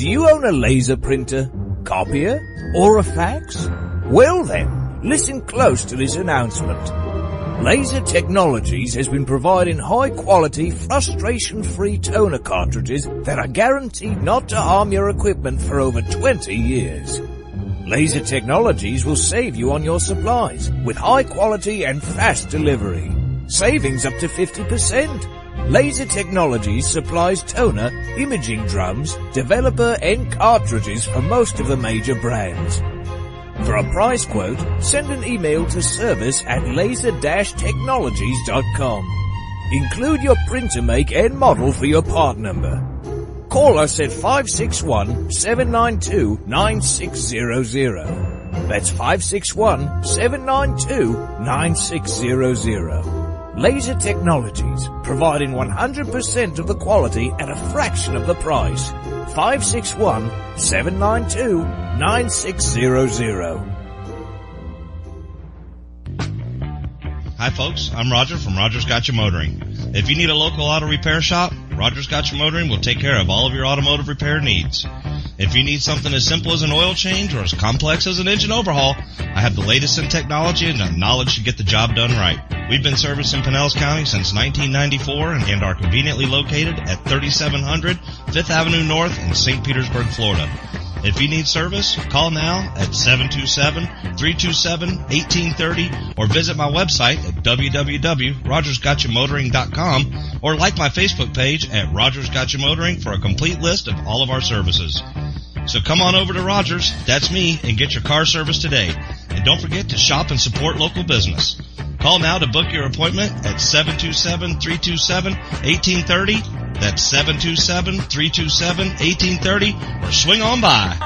Do you own a laser printer, copier, or a fax? Well then, listen close to this announcement. Laser Technologies has been providing high-quality, frustration-free toner cartridges that are guaranteed not to harm your equipment for over 20 years. Laser Technologies will save you on your supplies with high-quality and fast delivery. Savings up to 50%. Laser Technologies supplies toner, imaging drums, developer and cartridges for most of the major brands. For a price quote, send an email to service@laser-technologies.com. Include your printer make and model for your part number. Call us at 561-792-9600. That's 561-792-9600. Laser Technologies, providing 100% of the quality at a fraction of the price. 561-792-9600. Hi folks, I'm Roger from Roger's Gotcha Motoring. If you need a local auto repair shop, Roger's Gotcha Motoring will take care of all of your automotive repair needs. If you need something as simple as an oil change or as complex as an engine overhaul, I have the latest in technology and the knowledge to get the job done right. We've been servicing Pinellas County since 1994 and are conveniently located at 3700 5th Avenue North in St. Petersburg, Florida. If you need service, call now at 727-327-1830 or visit my website at www.rogersgotchamotoring.com or like my Facebook page at Rogers Gotcha Motoring for a complete list of all of our services. So come on over to Rogers, that's me, and get your car service today. And don't forget to shop and support local business. Call now to book your appointment at 727-327-1830. That's 727-327-1830, or swing on by.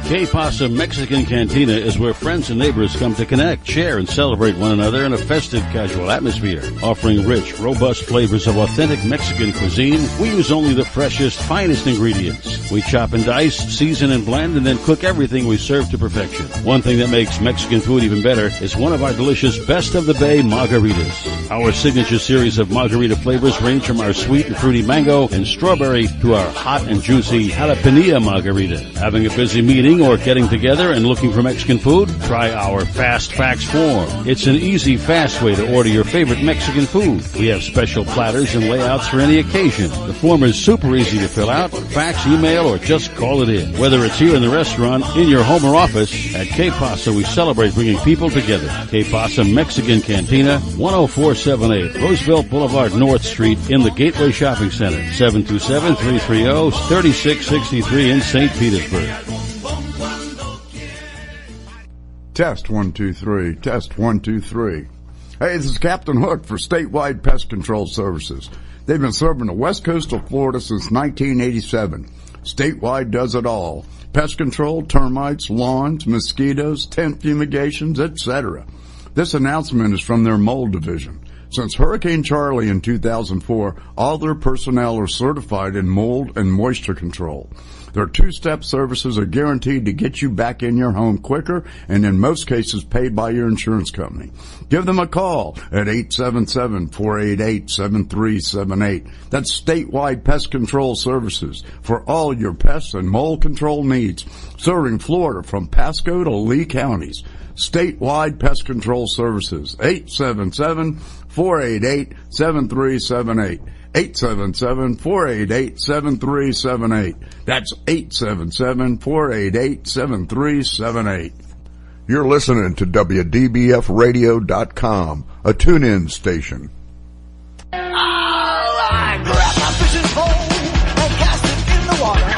Que Pasa Mexican Cantina is where friends and neighbors come to connect, share, and celebrate one another in a festive, casual atmosphere. Offering rich, robust flavors of authentic Mexican cuisine, we use only the freshest, finest ingredients. We chop and dice, season and blend, and then cook everything we serve to perfection. One thing that makes Mexican food even better is one of our delicious Best of the Bay margaritas. Our signature series of margarita flavors range from our sweet and fruity mango and strawberry to our hot and juicy jalapeno margarita. Having a busy meeting or getting together and looking for Mexican food? Try our Fast Fax form. It's an easy, fast way to order your favorite Mexican food. We have special platters and layouts for any occasion. The form is super easy to fill out, fax, email, or just call it in. Whether it's here in the restaurant, in your home or office, at Que Pasa we celebrate bringing people together. Que Pasa Mexican Cantina, 10478 Roosevelt Boulevard North Street in the Gateway Shopping Center, 727-330-3663 in St. Petersburg. Test 1 2 3. Test 1 2 3. Hey, this is Captain Hook for Statewide Pest Control Services. They've been serving the west coast of Florida since 1987. Statewide does it all. Pest control, termites, lawns, mosquitoes, tent fumigations, etc. This announcement is from their mold division. Since Hurricane Charlie in 2004, all their personnel are certified in mold and moisture control. Their two-step services are guaranteed to get you back in your home quicker and in most cases paid by your insurance company. Give them a call at 877-488-7378. That's Statewide Pest Control Services for all your pest and mold control needs, serving Florida from Pasco to Lee counties. Statewide Pest Control Services, 877-488-7378. 877-488-7378. That's 877-488-7378. You're listening to WDBFradio.com, a tune-in station. I grab my fishing pole and cast it in the water. I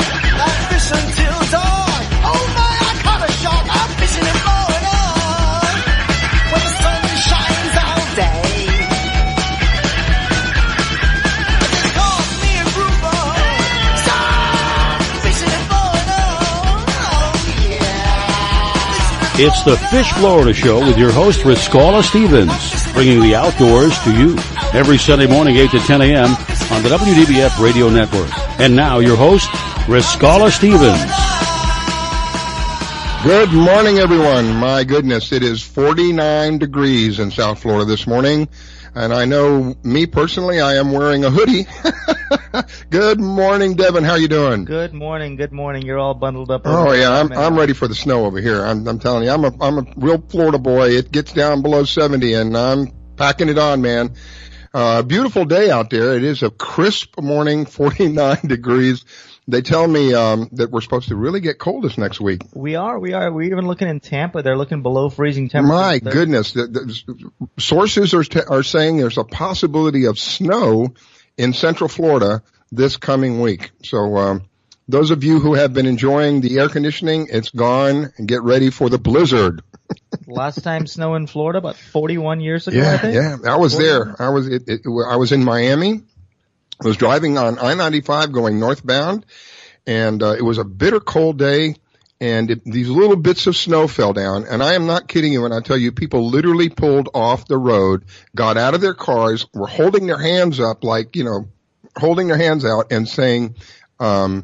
fish until dawn. Oh my, I caught a shark. I'm fishing in Florida when the sun shines all day. It calls me a grouper. Stop fishing in Florida. Oh yeah. It's the Fish Florida Show with your host, Riscala Stevens, bringing the outdoors to you every Sunday morning, 8 to 10 a.m. on the WDBF Radio Network. And now, your host, Riscala Stevens. Good morning, everyone. My goodness, it is 49 degrees in South Florida this morning. And I know me personally, I am wearing a hoodie. Good morning, Devin. How you doing? Good morning. Good morning. You're all bundled up. Oh yeah, I'm ready for the snow over here. I'm telling you, I'm a real Florida boy. It gets down below 70 and I'm packing it on, man. Beautiful day out there. It is a crisp morning, 49 degrees. They tell me that we're supposed to really get cold this next week. We are. We're even looking in Tampa. They're looking below freezing temperatures. My goodness. The sources are saying there's a possibility of snow in Central Florida this coming week. So those of you who have been enjoying the air conditioning, it's gone, and get ready for the blizzard. Last time snow in Florida, about 41 years ago, I think. Yeah, I was there. I was in Miami. I was driving on I-95 going northbound, and it was a bitter cold day, and these little bits of snow fell down. And I am not kidding you when I tell you people literally pulled off the road, got out of their cars, were holding their hands up like, holding their hands out and saying, I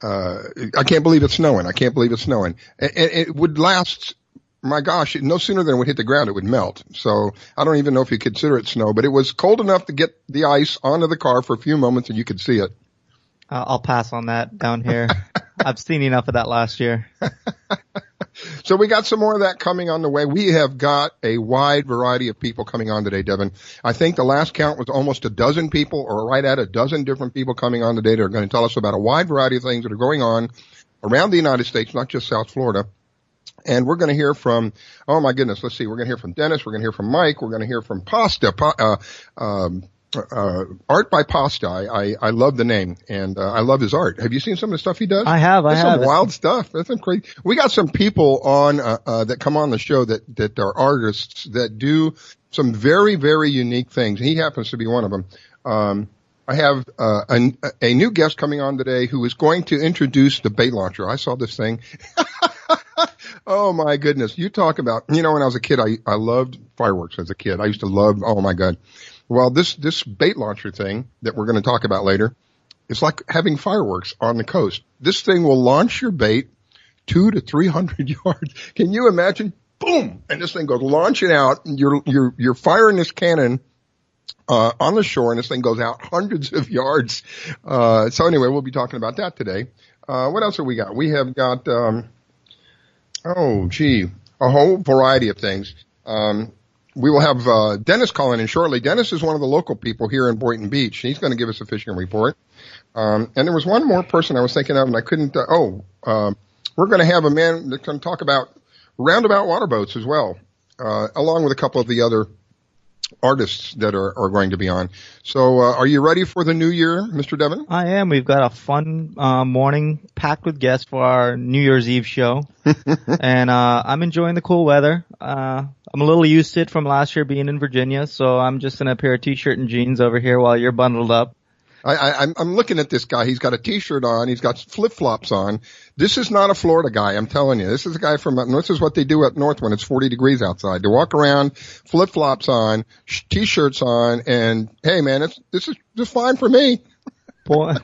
can't believe it's snowing. I can't believe it's snowing. And it would last, my gosh, no sooner than it would hit the ground, it would melt. So I don't even know if you consider it snow, but it was cold enough to get the ice onto the car for a few moments and you could see it. I'll pass on that down here. I've seen enough of that last year. So we got some more of that coming on the way. We have got a wide variety of people coming on today, Devin. I think the last count was almost a dozen people, or right at a dozen different people coming on today that are going to tell us about a wide variety of things that are going on around the United States, not just South Florida. And we're going to hear from, oh my goodness, let's see, we're going to hear from Dennis, we're going to hear from Mike, we're going to hear from Art by Pasta. I love the name, and I love his art. Have you seen some of the stuff he does? I have. Some wild stuff. That's some crazy. We got some people on that come on the show that are artists that do some very, very unique things. He happens to be one of them. I have a new guest coming on today who is going to introduce the bait launcher. I saw this thing. Oh my goodness. You talk about, when I was a kid, I loved fireworks as a kid. I used to love, oh my God. Well, this bait launcher thing that we're going to talk about later, it's like having fireworks on the coast. This thing will launch your bait 200 to 300 yards. Can you imagine? Boom! And this thing goes launching out. You're firing this cannon on the shore, and this thing goes out hundreds of yards. So anyway, we'll be talking about that today. What else have we got? We have got, a whole variety of things. We will have Dennis calling in shortly. Dennis is one of the local people here in Boynton Beach. He's going to give us a fishing report. And there was one more person I was thinking of, and I couldn't. We're going to have a man that's going to talk about Roundabout water boats as well, along with a couple of the other artists that are going to be on. So are you ready for the new year, Mr. Devin? I am. We've got a fun morning packed with guests for our New Year's Eve show. And I'm enjoying the cool weather. I'm a little used to it from last year being in Virginia, so I'm just in a pair of T-shirt and jeans over here while you're bundled up. I'm looking at this guy. He's got a T-shirt on. He's got flip-flops on. This is not a Florida guy, I'm telling you. This is a guy from up north. This is what they do up north when it's 40 degrees outside. They walk around, flip-flops on, T-shirts on, and hey, man, this is just fine for me. Boy,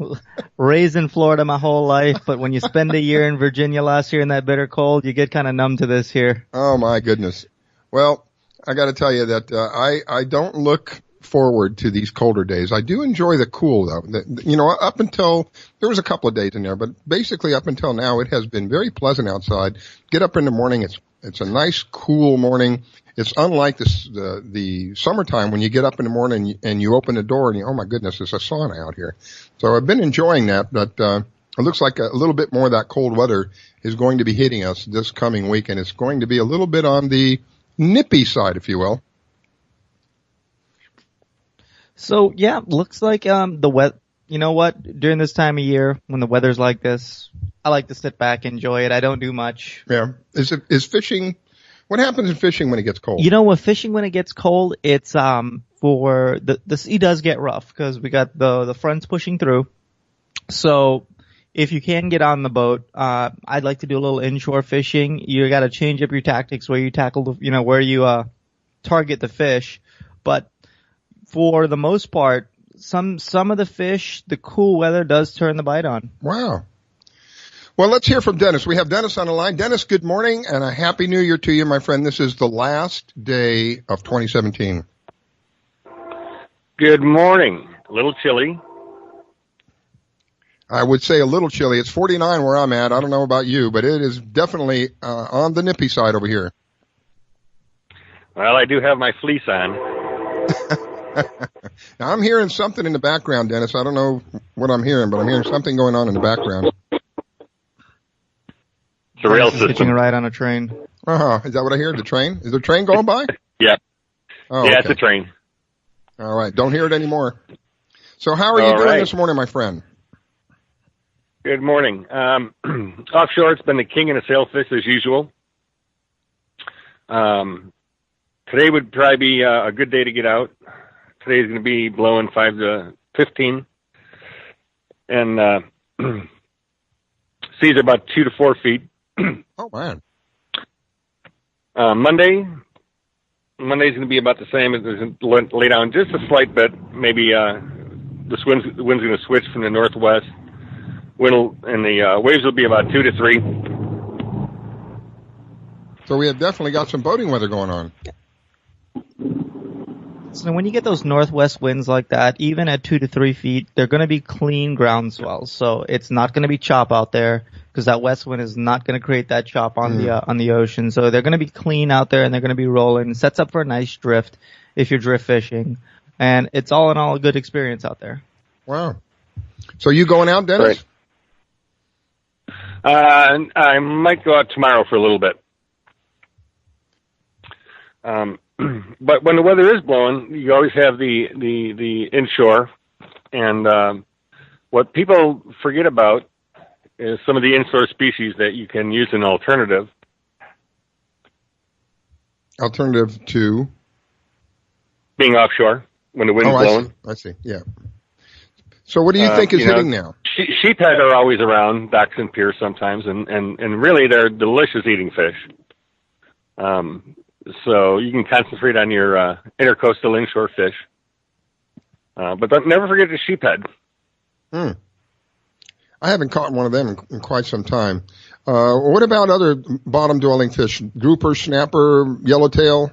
raised in Florida my whole life, but when you spend a year in Virginia last year in that bitter cold, you get kind of numb to this here. Oh, my goodness. Well, I got to tell you that I don't look forward to these colder days. I do enjoy the cool, though. Up until there was a couple of days in there, but basically up until now, it has been very pleasant outside. Get up in the morning, it's a nice, cool morning. It's unlike the summertime when you get up in the morning and you open the door and oh my goodness, there's a sauna out here. So I've been enjoying that, but it looks like a little bit more of that cold weather is going to be hitting us this coming week, and it's going to be a little bit on the nippy side, if you will. So yeah, looks like the weather. You know what? During this time of year, when the weather's like this, I like to sit back, enjoy it. I don't do much. Yeah. Is fishing? What happens in fishing when it gets cold? With fishing when it gets cold, it's for the sea does get rough because we got the fronts pushing through. So if you can get on the boat, I'd like to do a little inshore fishing. You got to change up your tactics where you tackle where you target the fish, but for the most part, some of the fish, the cool weather does turn the bite on. Wow. Well, let's hear from Dennis. We have Dennis on the line. Dennis, good morning and a happy new year to you, my friend. This is the last day of 2017. Good morning. A little chilly. I would say a little chilly. It's 49 where I'm at. I don't know about you, but it is definitely on the nippy side over here. Well, I do have my fleece on. Now, I'm hearing something in the background, Dennis. I don't know what I'm hearing, but I'm hearing something going on in the background. It's a rail system. Hitching a ride on a train. Is that what I hear? The train? Is there a train going by? Yeah. Oh, yeah, okay. it's a train. All right. Don't hear it anymore. So how are you doing this morning, my friend? Good morning. Offshore, it's been the king and the sailfish as usual. Today would probably be a good day to get out. Today's going to be blowing 5 to 15. And seas are about 2 to 4 feet. Oh, man. Monday's going to be about the same. It's lay down just a slight bit. Maybe the wind's going to switch from the northwest. And the waves will be about 2 to 3. So we have definitely got some boating weather going on. So when you get those northwest winds like that, even at 2 to 3 feet, they're going to be clean ground swells. So it's not going to be chop out there because that west wind is not going to create that chop on the ocean. So they're going to be clean out there and they're going to be rolling. It sets up for a nice drift if you're drift fishing. And it's all in all a good experience out there. Wow. So you going out, Dennis? Right. I might go out tomorrow for a little bit. But when the weather is blowing, you always have the inshore. And what people forget about is some of the inshore species that you can use an alternative. Alternative to? Being offshore when the wind's blowing. I see, yeah. So what do you think is hitting now? Sheephead are always around, docks and piers sometimes, and really they're delicious eating fish. So you can concentrate on your intercoastal inshore fish. But never forget the sheephead. I haven't caught one of them in quite some time. What about other bottom-dwelling fish? Grouper, snapper, yellowtail?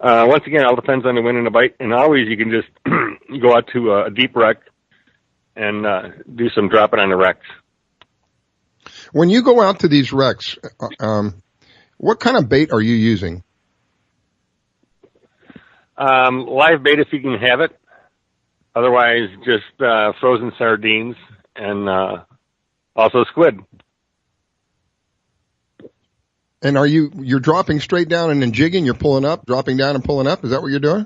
Once again, it all depends on the wind and the bite. And always you can just go out to a deep wreck and do some dropping on the wrecks. When you go out to these wrecks, what kind of bait are you using? Live bait if you can have it. Otherwise, just frozen sardines and also squid. And you're dropping straight down and then jigging? You're pulling up, dropping down and pulling up? Is that what you're doing?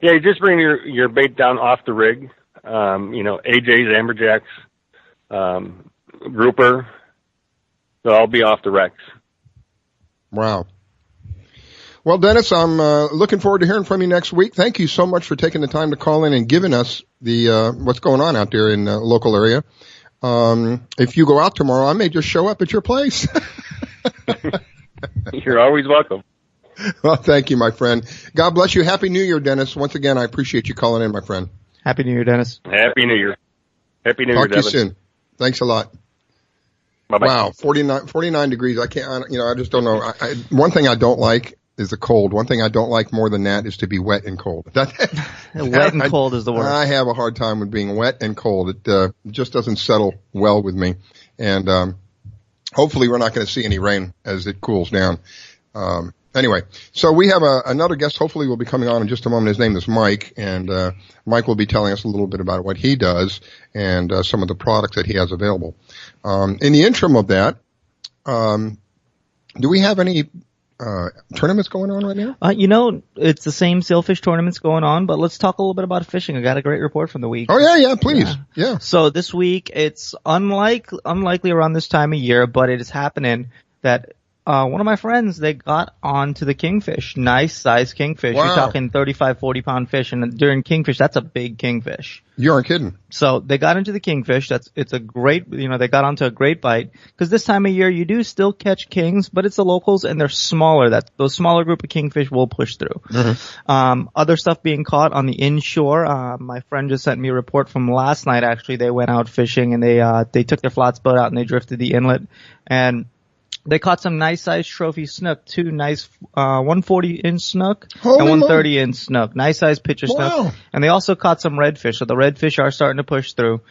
Yeah, you just bring your bait down off the rig. AJs, amberjacks, grouper. They'll all be off the wrecks. Wow. Well, Dennis, I'm looking forward to hearing from you next week. Thank you so much for taking the time to call in and giving us the what's going on out there in the local area. If you go out tomorrow, I may just show up at your place. You're always welcome. Well, thank you, my friend. God bless you. Happy New Year, Dennis. Once again, I appreciate you calling in, my friend. Happy New Year, Dennis. Happy New Year. Happy New Year, Talk to you soon. Thanks a lot. Bye-bye. Wow, 49 degrees. I can't, I just don't know. One thing I don't like is the cold. One thing I don't like more than that is to be wet and cold. Wet and cold is the worst. I have a hard time with being wet and cold. It just doesn't settle well with me. And hopefully we're not going to see any rain as it cools down. Anyway, so we have another guest. Hopefully will be coming on in just a moment. His name is Mike, and Mike will be telling us a little bit about what he does and some of the products that he has available. In the interim of that, do we have any tournaments going on right now? It's the same sailfish tournaments going on, but let's talk a little bit about fishing. I got a great report from the week. Oh, yeah, please. Yeah. So this week, it's unlikely around this time of year, but it is happening that one of my friends, they got onto the kingfish. Nice size kingfish. Wow. You're talking 35, 40 pound fish, and during kingfish, that's a big kingfish. You aren't kidding. So they got into the kingfish. It's a great, they got onto a great bite. Cause this time of year, you do still catch kings, but it's the locals and they're smaller. Those smaller group of kingfish will push through. Mm-hmm. Other stuff being caught on the inshore. My friend just sent me a report from last night, actually. They went out fishing and they took their flats boat out and they drifted the inlet. And They caught some nice sized trophy snook, 2 nice 140-inch snook Holy and 130-inch snook. Nice sized pitcher Wow. snook. And they also caught some redfish, so the redfish are starting to push through.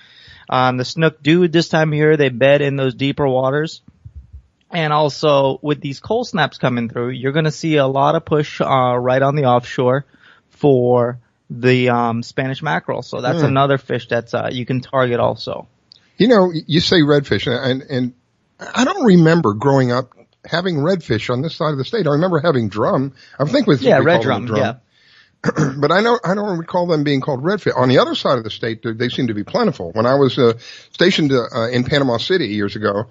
The snook do this time of year, they bed in those deeper waters. And also, with these cold snaps coming through, you're going to see a lot of push right on the offshore for the Spanish mackerel. So that's another fish that's you can target also. You know, you say redfish, and I don't remember growing up having redfish on this side of the state. I remember having drum. I think with red drum, yeah. But I don't recall them being called redfish. On the other side of the state, they seem to be plentiful. When I was stationed in Panama City years ago,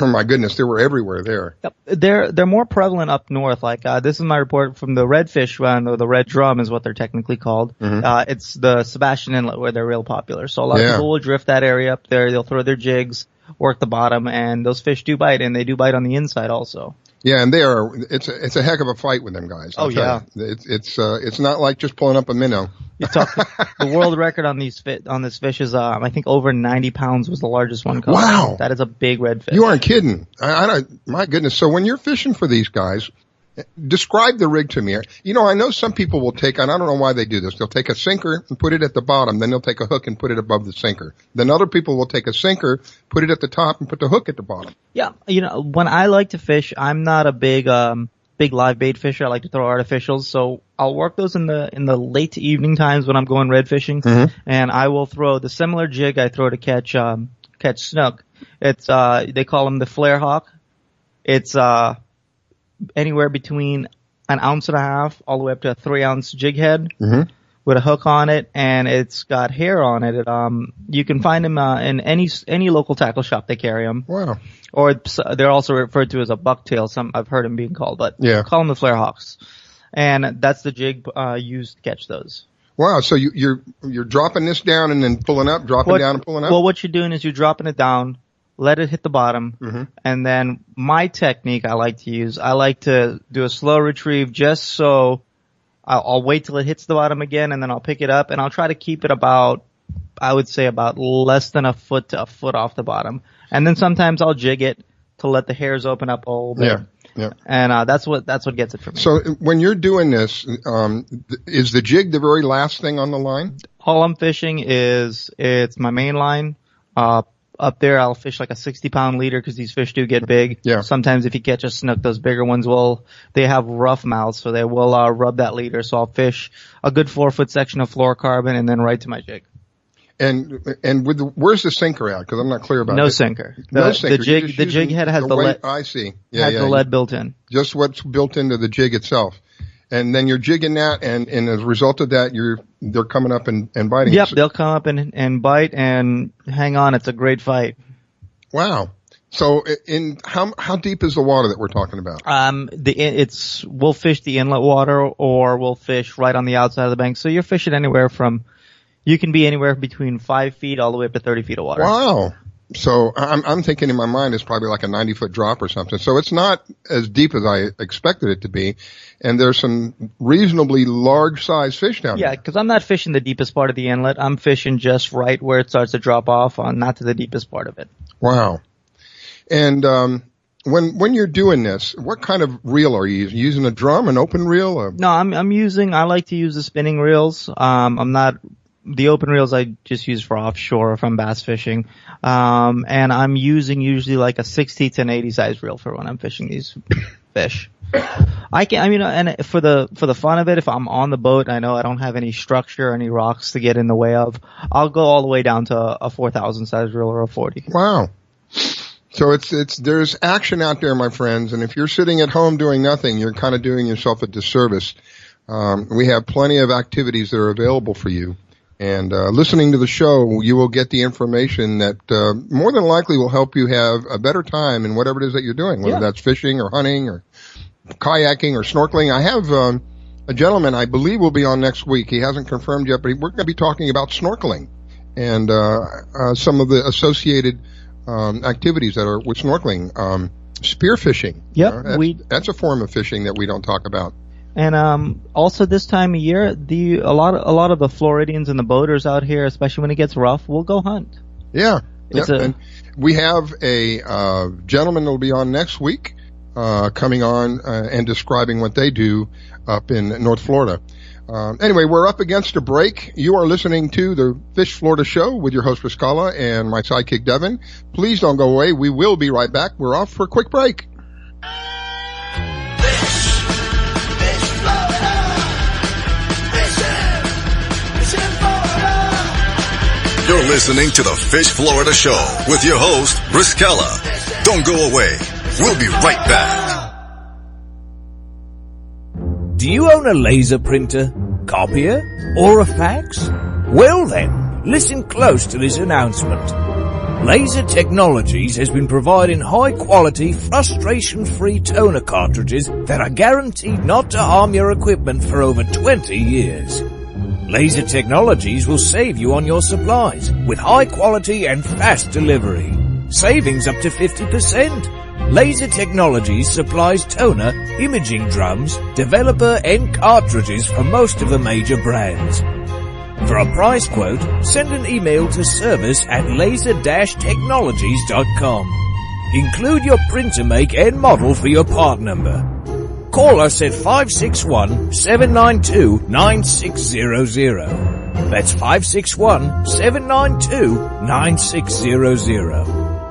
oh my goodness, they were everywhere there. Yep. They're more prevalent up north. Like this is my report from the redfish one, or the red drum is what they're technically called. It's the Sebastian Inlet where they're real popular. So a lot of people will drift that area up there. They'll throw their jigs, work the bottom, and those fish do bite, and they do bite on the inside also. Yeah, and it's a heck of a fight with them guys. Oh yeah. It's not like just pulling up a minnow. The world record on this fish is I think over 90 pounds was the largest one caught. Wow. That is a big redfish. You aren't kidding. My goodness. So when you're fishing for these guys, describe the rig to me. You know, I know some people will take, and I don't know why they do this, they'll take a sinker and put it at the bottom, then they'll take a hook and put it above the sinker. Then other people will take a sinker, put it at the top, and put the hook at the bottom. Yeah, you know, when I like to fish, I'm not a big live bait fisher. I like to throw artificials, so I'll work those in the late evening times when I'm going red fishing, and I will throw the similar jig I throw to catch snook. It's they call them the flare hawk. It's anywhere between an ounce and a half all the way up to a 3-ounce jig head with a hook on it, and it's got hair on it. You can find them in any local tackle shop. They carry them. Wow. Or they're also referred to as a bucktail. Some I've heard them being called, but call them the flare hawks. And that's the jig used to catch those. Wow. So you're dropping this down and then pulling up, dropping down and pulling up? Well, what you're doing is you're dropping it down, let it hit the bottom, and then my technique I like to do a slow retrieve just so I'll wait till it hits the bottom again, and then I'll pick it up, and I'll try to keep it about less than a foot to a foot off the bottom. And then sometimes I'll jig it to let the hairs open up a little bit. Yeah. And that's what gets it for me. So when you're doing this, is the jig the very last thing on the line? All I'm fishing it's my main line. Up there, I'll fish like a 60-pound leader because these fish do get big. Yeah. Sometimes if you catch a snook, those bigger ones they have rough mouths, so they will rub that leader. So I'll fish a good 4-foot section of fluorocarbon and then right to my jig. And where's the sinker at? Because I'm not clear about it. No sinker. No sinker. The jig head has the lead. I see. Has the lead built in. Just what's built into the jig itself. And then you're jigging that, and as a result of that, they're coming up and biting. Yep, they'll come up and bite, and hang on, it's a great fight. Wow. So how deep is the water that we're talking about? We'll fish the inlet water, or we'll fish right on the outside of the bank. So you're fishing you can be anywhere between 5 feet all the way up to 30 feet of water. Wow. So I'm thinking in my mind it's probably like a 90-foot drop or something. So it's not as deep as I expected it to be. And there's some reasonably large-sized fish down there. Yeah, because I'm not fishing the deepest part of the inlet. I'm fishing just right where it starts to drop off, not to the deepest part of it. Wow. And when you're doing this, what kind of reel are you using? Using a drum, an open reel? No, I like to use the spinning reels. The open reels I just use for offshore if I'm bass fishing. And I'm using usually like a 60 to an 80 size reel for when I'm fishing these fish. And for the fun of it, if I'm on the boat, I know I don't have any structure or any rocks to get in the way of, I'll go all the way down to a 4,000 size reel or a 40. Wow. So there's action out there, my friends. And if you're sitting at home doing nothing, you're kind of doing yourself a disservice. We have plenty of activities that are available for you. And listening to the show, you will get the information that more than likely will help you have a better time in whatever it is that you're doing, whether that's fishing or hunting or kayaking or snorkeling. I have a gentleman I believe will be on next week. He hasn't confirmed yet, but we're going to be talking about snorkeling and some of the associated activities that are with snorkeling. Spearfishing. Yep. That's a form of fishing that we don't talk about. And also this time of year, a lot of the Floridians and the boaters out here, especially when it gets rough, will go hunt. Yeah. And we have a gentleman that will be on next week coming on and describing what they do up in North Florida. Anyway, we're up against a break. You are listening to the Fish Florida Show with your host, Riscala, and my sidekick, Devin. Please don't go away. We will be right back. We're off for a quick break. You're listening to the Fish Florida Show with your host, Riscala. Don't go away. We'll be right back. Do you own a laser printer, copier, or a fax? Well then, listen close to this announcement. Laser Technologies has been providing high-quality, frustration-free toner cartridges that are guaranteed not to harm your equipment for over 20 years. Laser Technologies will save you on your supplies with high quality and fast delivery. Savings up to 50%. Laser Technologies supplies toner, imaging drums, developer and cartridges for most of the major brands. For a price quote, send an email to service@laser-technologies.com. Include your printer make and model for your part number. Call us at 561-792-9600. That's 561-792-9600.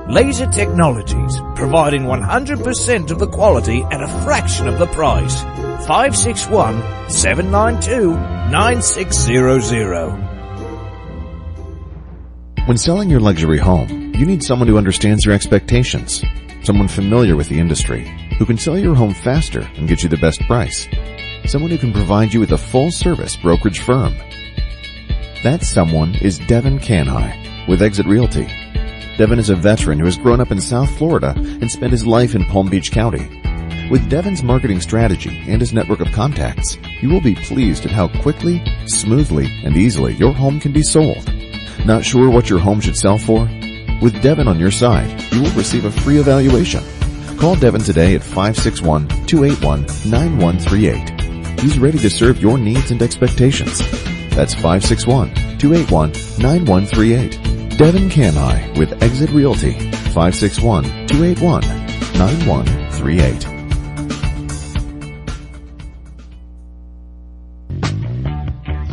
Laser Technologies, providing 100% of the quality at a fraction of the price. 561-792-9600. When selling your luxury home, you need someone who understands your expectations. Someone familiar with the industry, who can sell your home faster and get you the best price. Someone who can provide you with a full-service brokerage firm. That someone is Devin Canhigh with Exit Realty. Devin is a veteran who has grown up in South Florida and spent his life in Palm Beach County. With Devin's marketing strategy and his network of contacts, you will be pleased at how quickly, smoothly, and easily your home can be sold. Not sure what your home should sell for? With Devin on your side, you will receive a free evaluation. Call Devin today at 561-281-9138. He's ready to serve your needs and expectations. That's 561-281-9138. Devin Canhigh with Exit Realty, 561-281-9138.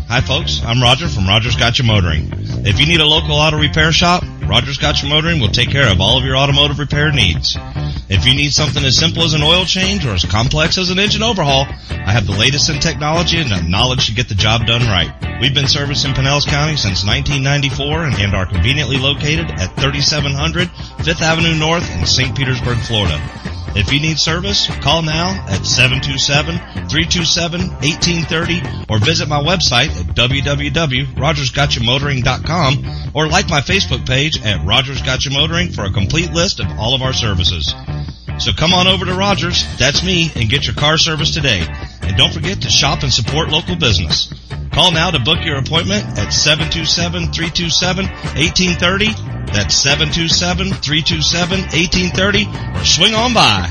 Hi folks, I'm Roger from Roger's Gotcha Motoring. If you need a local auto repair shop, Roger's Gotcha Motoring will take care of all of your automotive repair needs. If you need something as simple as an oil change or as complex as an engine overhaul, I have the latest in technology and the knowledge to get the job done right. We've been servicing Pinellas County since 1994 and are conveniently located at 3700 5th Avenue North in St. Petersburg, Florida. If you need service, call now at 727-327-1830 or visit my website at www.rogersgotchamotoring.com or like my Facebook page at Rogers Gotcha Motoring for a complete list of all of our services. So come on over to Rogers, that's me, and get your car service today. And don't forget to shop and support local business. Call now to book your appointment at 727-327-1830. That's 727-327-1830, or swing on by.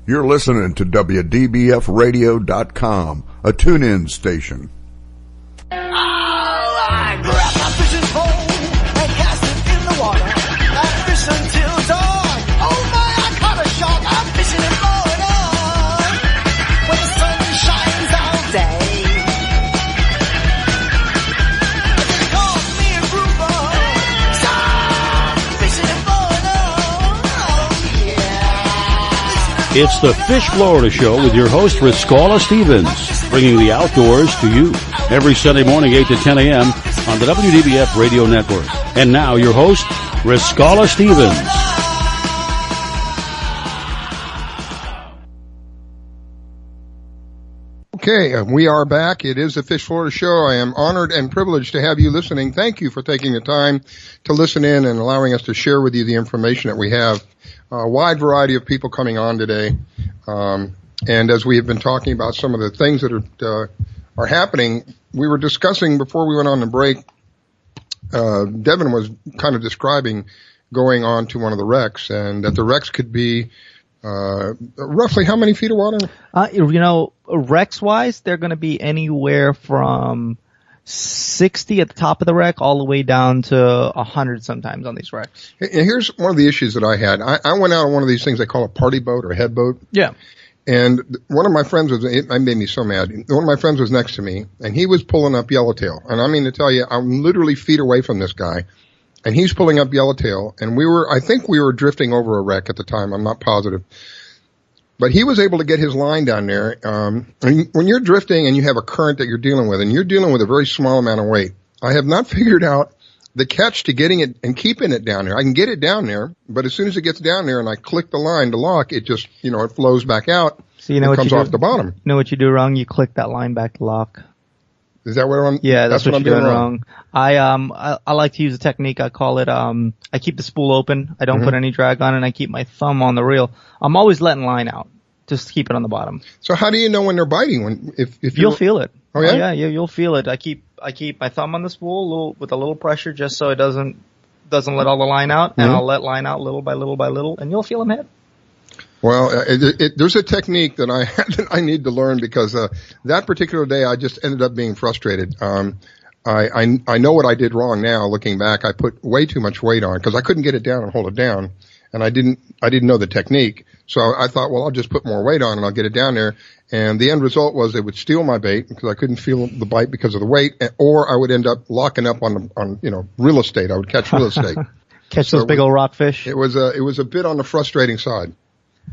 You're listening to WDBFradio.com, a tune-in station. I grab my fishing pole and cast it in the water. I fish until dawn. Oh my, I caught a shark. I'm fishing and blowing on when the sun shines all day. They call me a grouper. So I'm fishing and blowing on. Oh yeah. It's the Fish Florida Show with your host, Riscala Stevens, bringing the outdoors to you every Sunday morning, 8 to 10 a.m. on the WDBF Radio Network. And now, your host, Riscala Stevens. Okay, we are back. It is the Fish Florida Show. I am honored and privileged to have you listening. Thank you for taking the time to listen in and allowing us to share with you the information that we have. A wide variety of people coming on today. And as we have been talking about some of the things that are happening, we were discussing before we went on the break, Devin was kind of describing going on to one of the wrecks, and that the wrecks could be roughly how many feet of water? Wrecks wise, they're going to be anywhere from 60 at the top of the wreck all the way down to 100 sometimes on these wrecks. And here's one of the issues that I had. I went out on one of these things they call a party boat or a head boat. Yeah. And one of my friends it made me so mad. One of my friends was next to me, and he was pulling up yellowtail. And I mean to tell you, I'm literally feet away from this guy, and he's pulling up yellowtail. And I think we were drifting over a wreck at the time. I'm not positive. But he was able to get his line down there. And when you're drifting and you have a current that you're dealing with, and you're dealing with a very small amount of weight, I have not figured out the catch to getting it and keeping it down there. I can get it down there, but as soon as it gets down there and I click the line to lock, it just, it flows back out. So you know it what comes off the bottom. You know what you do wrong? You click that line back to lock. Is that what I'm? Yeah, that's what I'm doing wrong. I like to use a technique. I call it, I keep the spool open. I don't put any drag on it, and I keep my thumb on the reel. I'm always letting line out. Just keep it on the bottom. So how do you know when they're biting? If you'll feel it. Oh yeah? Yeah, you'll feel it. I keep my thumb on the spool with a little pressure just so it doesn't let all the line out, and I'll let line out little by little by little, and you'll feel them hit. Well, there's a technique that I need to learn because that particular day I just ended up being frustrated. I know what I did wrong now. Looking back, I put way too much weight on because I couldn't get it down and hold it down, and I didn't know the technique. So I thought, well, I'll just put more weight on and I'll get it down there. And the end result was it would steal my bait because I couldn't feel the bite because of the weight, or I would end up locking up on real estate. I would catch real estate. Catch those big old rockfish. It was a bit on the frustrating side.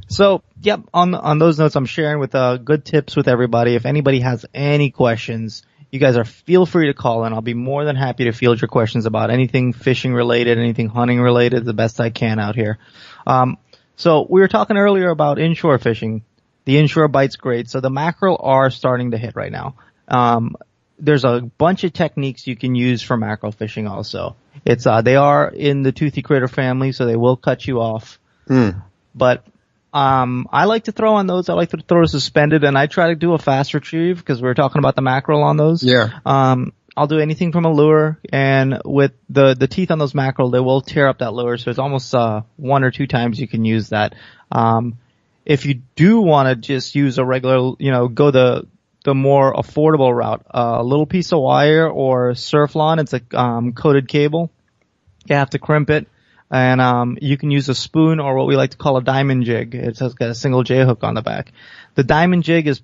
So, yep, on those notes, I'm sharing with good tips with everybody. If anybody has any questions, you guys feel free to call in. I'll be more than happy to field your questions about anything fishing related, anything hunting related, the best I can out here. So we were talking earlier about inshore fishing. The inshore bite's great. So the mackerel are starting to hit right now. There's a bunch of techniques you can use for mackerel fishing also. They are in the toothy critter family, so they will cut you off. But I like to throw on those. I like to throw suspended, and I try to do a fast retrieve because we were talking about the mackerel on those. Yeah. I'll do anything from a lure, and with the teeth on those mackerel, they will tear up that lure, so it's almost one or two times you can use that. If you do want to just use a regular, go the more affordable route, a little piece of wire or Surflon, it's a coated cable. You have to crimp it, and you can use a spoon or what we like to call a diamond jig. It's got a single J hook on the back. The diamond jig is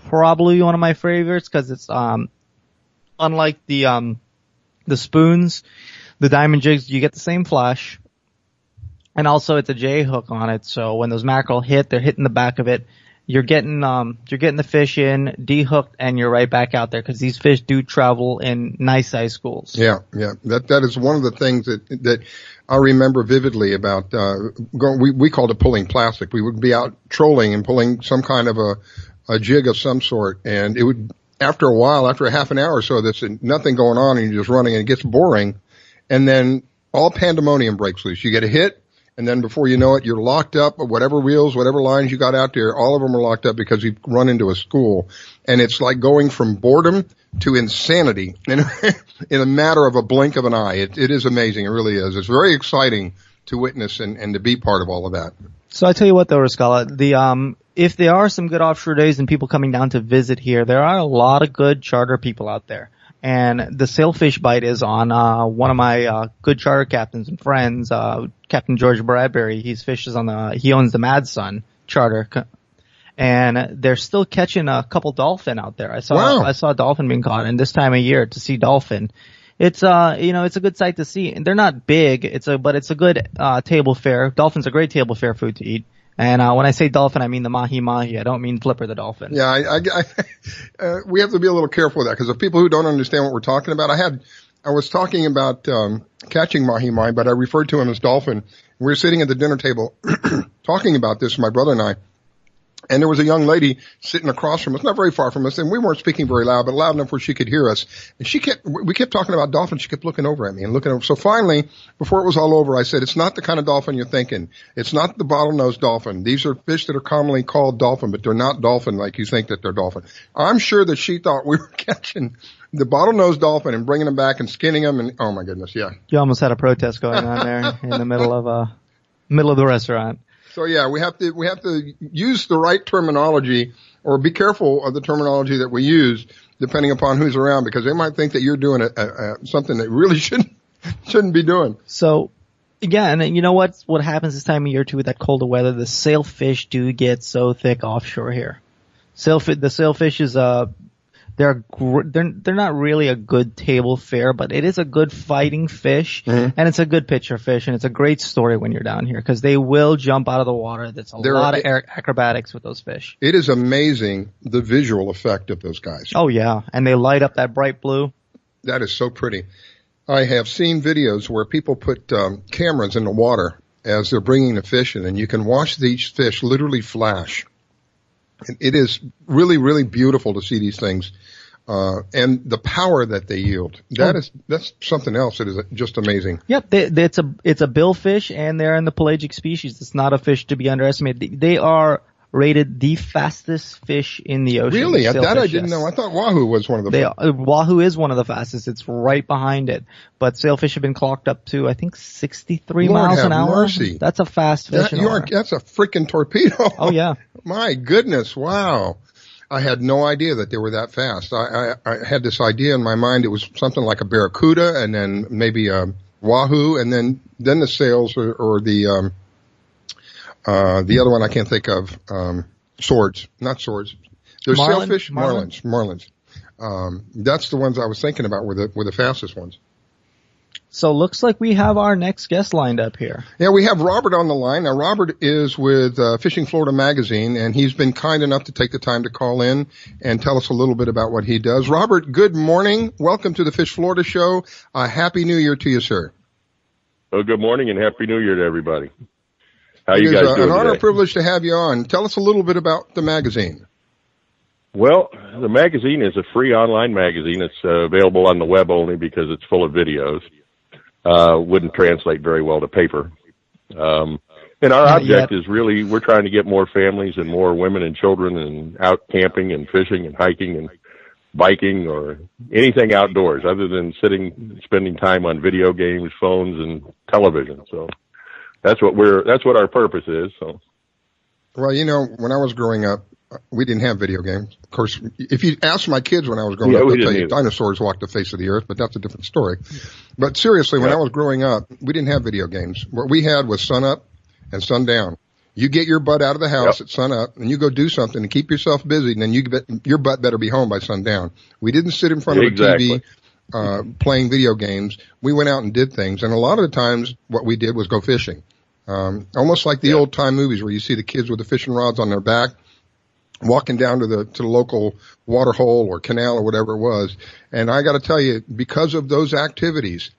probably one of my favorites because it's unlike the spoons, the diamond jigs, you get the same flash, and also it's a J hook on it. So when those mackerel hit, they're hitting the back of it. You're getting the fish in, de-hooked, and you're right back out there because these fish do travel in nice size schools. Yeah. That is one of the things that I remember vividly about we called it pulling plastic. We would be out trolling and pulling some kind of a jig of some sort, and it would. After a while, after a half an hour or so, there's nothing going on and you're just running and it gets boring. And then all pandemonium breaks loose. You get a hit, and then before you know it, you're locked up. Whatever reels, whatever lines you got out there, all of them are locked up because you've run into a school. And it's like going from boredom to insanity in a matter of a blink of an eye. It is amazing. It really is. It's very exciting to witness and to be part of all of that. So I tell you what though, Rascala, if there are some good offshore days and people coming down to visit here, there are a lot of good charter people out there. And the sailfish bite is on one of my good charter captains and friends, Captain George Bradbury. He owns the Mad Sun charter, and they're still catching a couple dolphin out there. I saw a dolphin being caught, and this time of year to see dolphin, it's it's a good sight to see. And they're not big, but it's a good table fare. Dolphin's a great table fare food to eat. And when I say dolphin, I mean the mahi-mahi. I don't mean Flipper the dolphin. Yeah, we have to be a little careful with that because of people who don't understand what we're talking about. I was talking about catching mahi-mahi, but I referred to him as dolphin. We were sitting at the dinner table talking about this, my brother and I. And there was a young lady sitting across from us, not very far from us, and we weren't speaking very loud, but loud enough where she could hear us. And we kept talking about dolphins. She kept looking over at me and looking over. So finally, before it was all over, I said, it's not the kind of dolphin you're thinking. It's not the bottlenose dolphin. These are fish that are commonly called dolphin, but they're not dolphin like you think that they're dolphin. I'm sure that she thought we were catching the bottlenose dolphin and bringing them back and skinning them. And oh my goodness, yeah. You almost had a protest going on there in the middle of the restaurant. So yeah, we have to use the right terminology or be careful of the terminology that we use depending upon who's around, because they might think that you're doing something that really shouldn't be doing. So, yeah, and you know what happens this time of year too with that colder weather? The sailfish do get so thick offshore here. The sailfish is they're not really a good table fare, but it is a good fighting fish, and it's a good picture fish, and it's a great story when you're down here because they will jump out of the water. There's a lot of acrobatics with those fish. It is amazing the visual effect of those guys. Oh yeah, and they light up that bright blue. That is so pretty. I have seen videos where people put cameras in the water as they're bringing the fish in, and you can watch these fish literally flash. And it is really, really beautiful to see these things, and the power that they yield. That's something else that is just amazing. Yep, it's a billfish, and they're in the pelagic species. It's not a fish to be underestimated. They are rated the fastest fish in the ocean. Really? That I didn't know. I thought wahoo was one of the fastest. Wahoo is one of the fastest. It's right behind it. But sailfish have been clocked up to, I think, 63 miles an hour. Mercy. That's a fast fish. That's a freaking torpedo. Oh, yeah. My goodness. Wow. I had no idea that they were that fast. I had this idea in my mind. It was something like a barracuda and then maybe a wahoo and then the sails or the other one I can't think of, swords, not swords. There's sailfish, marlins. That's the ones I was thinking about were the fastest ones. So looks like we have our next guest lined up here. Yeah, we have Robert on the line. Now, Robert is with Fishing Florida Magazine, and he's been kind enough to take the time to call in and tell us a little bit about what he does. Robert, good morning. Welcome to the Fish Florida Show. Happy New Year to you, sir. Well, good morning and Happy New Year to everybody. How you guys doing? It is an honor and today? privilege to have you on. Tell us a little bit about the magazine. Well, the magazine is a free online magazine. It's available on the web only because it's full of videos. Wouldn't translate very well to paper. And our object is really, we're trying to get more families and more women and children and out camping and fishing and hiking and biking or anything outdoors other than spending time on video games, phones, and television. So that's what our purpose is. So. Well, when I was growing up, we didn't have video games. Of course, if you ask my kids when I was growing up, they'll tell you dinosaurs walked the face of the earth, but that's a different story. But seriously, when I was growing up, we didn't have video games. What we had was sun up and sun down. You get your butt out of the house at sun up, and you go do something to keep yourself busy, and then your butt better be home by sundown. We didn't sit in front of a TV playing video games. We went out and did things, and a lot of the times what we did was go fishing. Almost like the old-time movies where you see the kids with the fishing rods on their back, walking down to the local water hole or canal or whatever it was. And I got to tell you, because of those activities,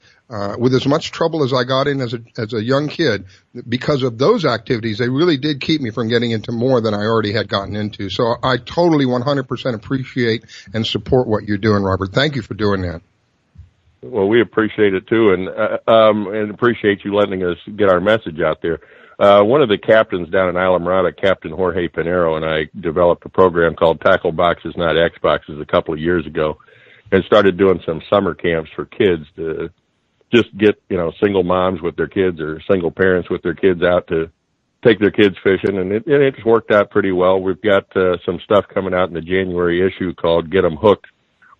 with as much trouble as I got in as a young kid, because of those activities, they really did keep me from getting into more than I already had gotten into. So I totally 100% appreciate and support what you're doing, Robert. Thank you for doing that. Well, we appreciate it too, and appreciate you letting us get our message out there. One of the captains down in Islamorada, Captain Jorge Pinero, and I developed a program called Tackle Boxes, Not Xboxes a couple of years ago and started doing some summer camps for kids to just get, single moms with their kids or single parents with their kids out to take their kids fishing. And it's worked out pretty well. We've got some stuff coming out in the January issue called Get 'em Hooked,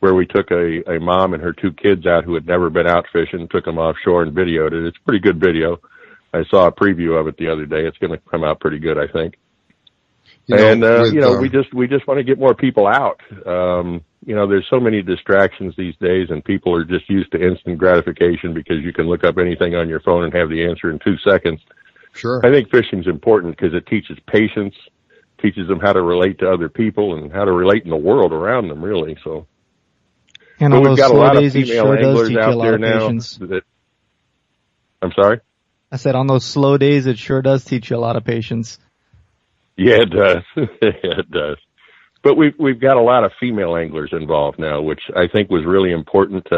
where we took a mom and her two kids out who had never been out fishing, took them offshore and videoed it. It's a pretty good video. I saw a preview of it the other day. It's going to come out pretty good, I think. We just want to get more people out. There's so many distractions these days, and people are just used to instant gratification because you can look up anything on your phone and have the answer in 2 seconds. Sure. I think fishing's important because it teaches patience, teaches them how to relate to other people and how to relate in the world around them, really. So, and we've got a lot of female anglers out there now. I'm sorry? I said on those slow days, it sure does teach you a lot of patience. Yeah, it does. It does. But we've got a lot of female anglers involved now, which I think was really important.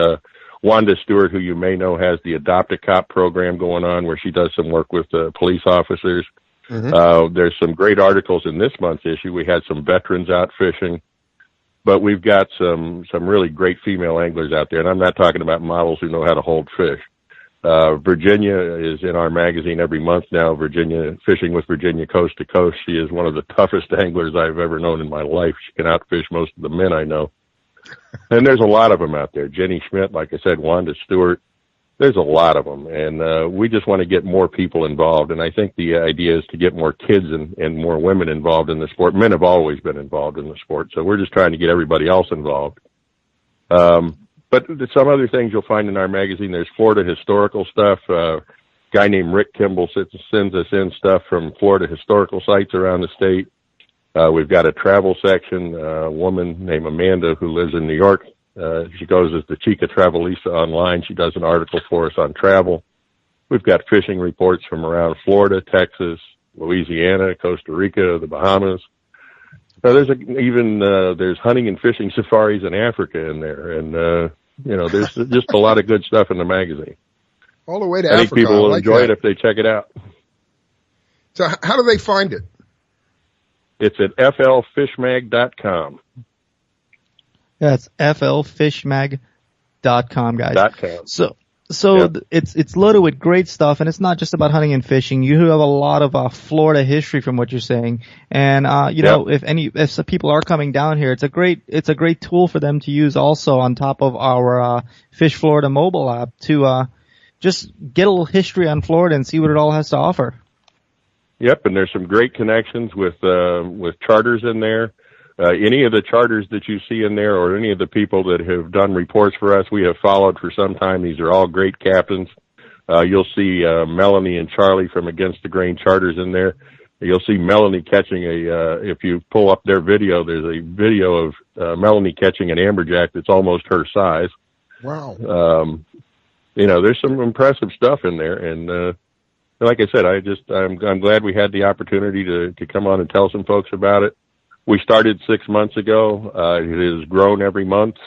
Wanda Stewart, who you may know, has the Adopt a Cop program going on where she does some work with police officers. Mm-hmm. There's some great articles in this month's issue. We had some veterans out fishing, but we've got some really great female anglers out there. And I'm not talking about models who know how to hold fish. Virginia is in our magazine every month now. Virginia, Fishing with Virginia Coast to Coast. She is one of the toughest anglers I've ever known in my life. She can outfish most of the men I know. And there's a lot of them out there. Jenny Schmidt, like I said, Wanda Stewart. There's a lot of them, and we just want to get more people involved. And I think the idea is to get more kids and more women involved in the sport. Men have always been involved in the sport, so we're just trying to get everybody else involved. But some other things you'll find in our magazine. There's Florida historical stuff. Guy named Rick Kimball sends us in stuff from Florida historical sites around the state. We've got a travel section. A woman named Amanda who lives in New York. She goes as the Chica Travelista online. She does an article for us on travel. We've got fishing reports from around Florida, Texas, Louisiana, Costa Rica, the Bahamas. There's hunting and fishing safaris in Africa in there, and there's just a lot of good stuff in the magazine. All the way to Africa. I think people will enjoy it if they check it out. So how do they find it? It's at flfishmag.com. Yeah, it's flfishmag.com, guys. .com. So yep. It's loaded with great stuff, and it's not just about hunting and fishing. You have a lot of Florida history from what you're saying, and know, if some people are coming down here, it's a great tool for them to use also on top of our Fish Florida mobile app to just get a little history on Florida and see what it all has to offer. Yep, and there's some great connections with charters in there. Any of the charters that you see in there or any of the people that have done reports for us, we have followed for some time. These are all great captains. You'll see Melanie and Charlie from Against the Grain charters in there. You'll see Melanie catching if you pull up their video, there's a video of Melanie catching an amberjack that's almost her size. Wow. There's some impressive stuff in there. And like I said, I'm glad we had the opportunity to come on and tell some folks about it. We started 6 months ago. It has grown every month.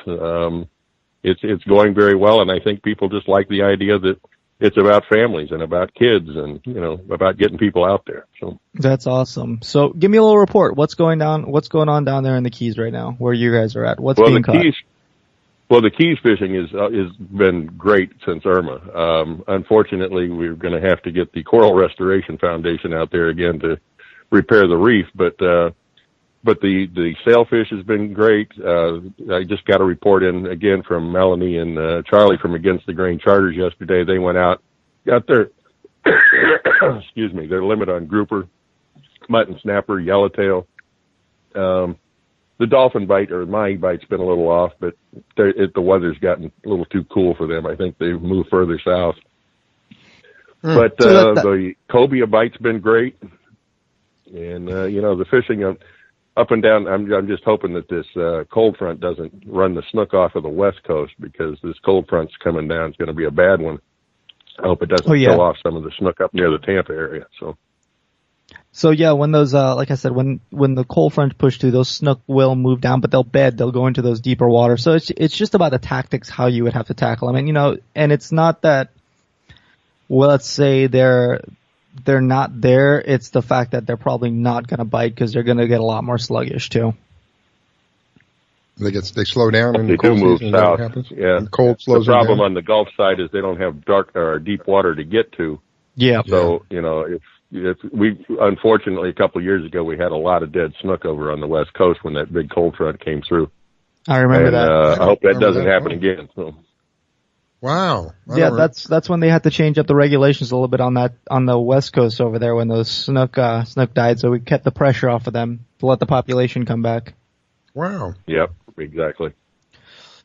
It's going very well, and I think people just like the idea that it's about families and about kids and about getting people out there. So that's awesome. So give me a little report. What's going on down there in the Keys right now, where you guys are at? What's being caught? The Keys fishing is been great since Irma. Unfortunately, we're going to have to get the Coral Restoration Foundation out there again to repair the reef, but the sailfish has been great. I just got a report in again from Melanie and Charlie from Against the Grain charters yesterday. They went out, got their excuse me, their limit on grouper, mutton snapper, yellowtail. The dolphin bite or mahi bite's been a little off, but the weather's gotten a little too cool for them. I think they've moved further south. But the cobia bite's been great, and the fishing up and down. I'm just hoping that this cold front doesn't run the snook off of the west coast, because this cold front's coming down. It's going to be a bad one. I hope it doesn't kill off some of the snook up near the Tampa area. So yeah, when those, like I said, when the cold front push through, those snook will move down, but they'll bed. They'll go into those deeper waters. So it's just about the tactics, how you would have to tackle them. And and it's not that, well, let's say they're not there. It's the fact that they're probably not going to bite, because they're going to get a lot more sluggish too. They slow down in the cold move season. south. Yeah, and cold slows the problem down. On the Gulf side is they don't have dark or deep water to get to. Yeah. So if we unfortunately a couple of years ago we had a lot of dead snook over on the west coast when that big cold front came through. I remember that. I hope that doesn't happen again. So. Wow. Yeah, that's when they had to change up the regulations a little bit on the west coast over there when those snook died. So we kept the pressure off of them to let the population come back. Wow. Yep. Exactly.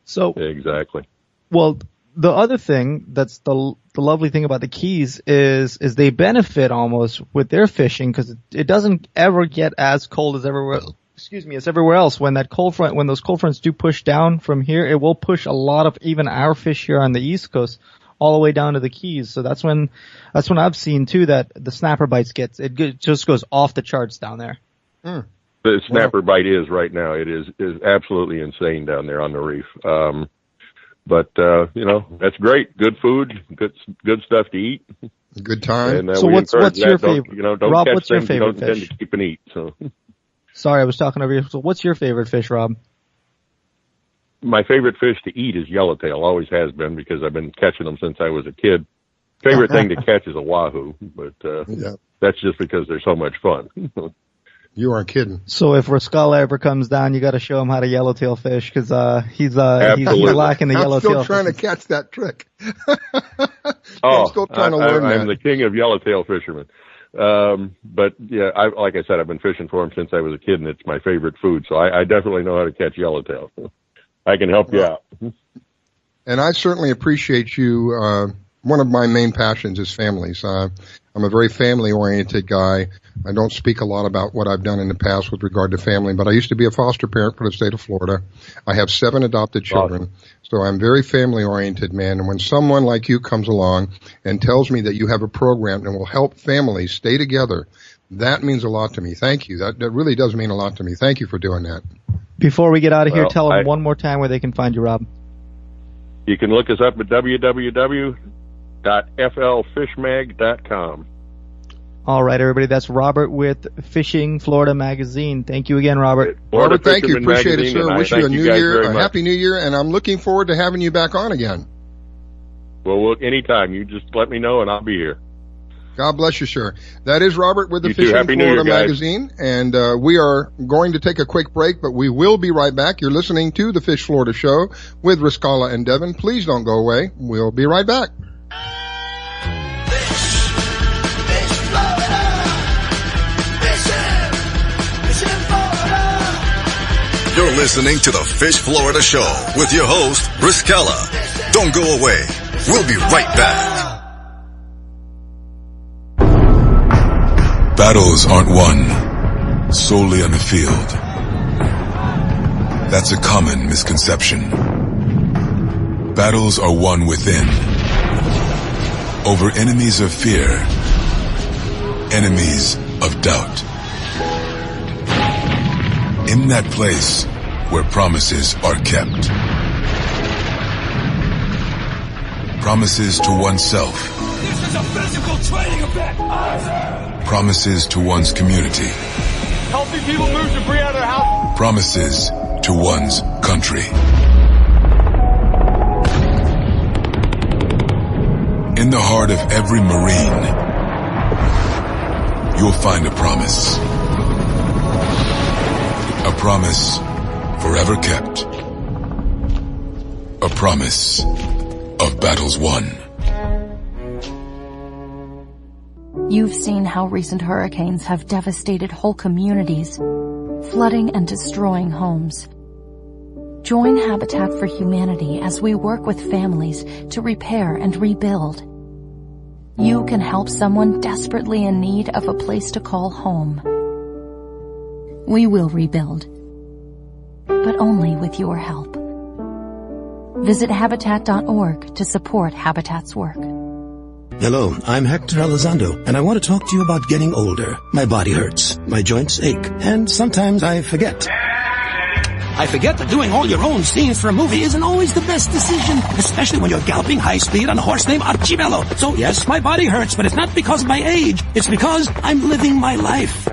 So exactly. Well, the other thing that's the lovely thing about the Keys is they benefit almost with their fishing, because it doesn't ever get as cold as everywhere. As everywhere else. When those cold fronts do push down from here, it will push a lot of even our fish here on the East Coast all the way down to the Keys. So that's when I've seen too that the snapper bites just goes off the charts down there. Mm. The snapper bite is right now. It is absolutely insane down there on the reef. But that's great. Good food, good stuff to eat. Good time. And, so what's your favorite? Don't Rob, catch what's your things favorite you don't fish? tend to keep and eat. So. Sorry, I was talking over you. So what's your favorite fish, Rob? My favorite fish to eat is yellowtail. Always has been, because I've been catching them since I was a kid. Favorite thing to catch is a wahoo, but that's just because they're so much fun. You aren't kidding. So if Rascala ever comes down, you got to show him how to yellowtail fish because he's lacking the yellowtail. I'm still trying to catch that trick. I'm still trying to learn that. I'm the king of yellowtail fishermen. But yeah, like I said, I've been fishing for them since I was a kid, and it's my favorite food. So I definitely know how to catch yellowtail. I can help you out. And I certainly appreciate you. One of my main passions is families. I'm a very family-oriented guy. I don't speak a lot about what I've done in the past with regard to family, but I used to be a foster parent for the state of Florida. I have 7 adopted children, so I'm very family-oriented, man. And when someone like you comes along and tells me that you have a program that will help families stay together, that means a lot to me. Thank you. That really does mean a lot to me. Thank you for doing that. Before we get out of here, tell them one more time where they can find you, Rob. You can look us up at www.flfishmag.com. All right, everybody. That's Robert with Fishing Florida Magazine. Thank you again, Robert. Robert, thank you. Appreciate it, sir. Wish you a new year, a happy new year, and I'm looking forward to having you back on again. Well, anytime. You just let me know, and I'll be here. God bless you, sir. That is Robert with the Fishing Florida Magazine, and we are going to take a quick break, but we will be right back. You're listening to the Fish Florida Show with Rascala and Devin. Please don't go away. We'll be right back. You're listening to the Fish Florida Show with your host, Rascala. Don't go away. We'll be right back. Battles aren't won solely on the field. That's a common misconception. Battles are won within, over enemies of fear, enemies of doubt. In that place where promises are kept. Promises to oneself. This is a physical training event. Promises to one's community. Helping people move debris out of their house. Promises to one's country. In the heart of every Marine, you'll find a promise. A promise forever kept. A promise of battles won. You've seen how recent hurricanes have devastated whole communities, flooding and destroying homes. Join Habitat for Humanity as we work with families to repair and rebuild. You can help someone desperately in need of a place to call home. We will rebuild, but only with your help. Visit Habitat.org to support Habitat's work. Hello, I'm Hector Elizondo, and I want to talk to you about getting older. My body hurts, my joints ache, and sometimes I forget. I forget that doing all your own scenes for a movie isn't always the best decision, especially when you're galloping high speed on a horse named Archibello. So yes, my body hurts, but it's not because of my age. It's because I'm living my life.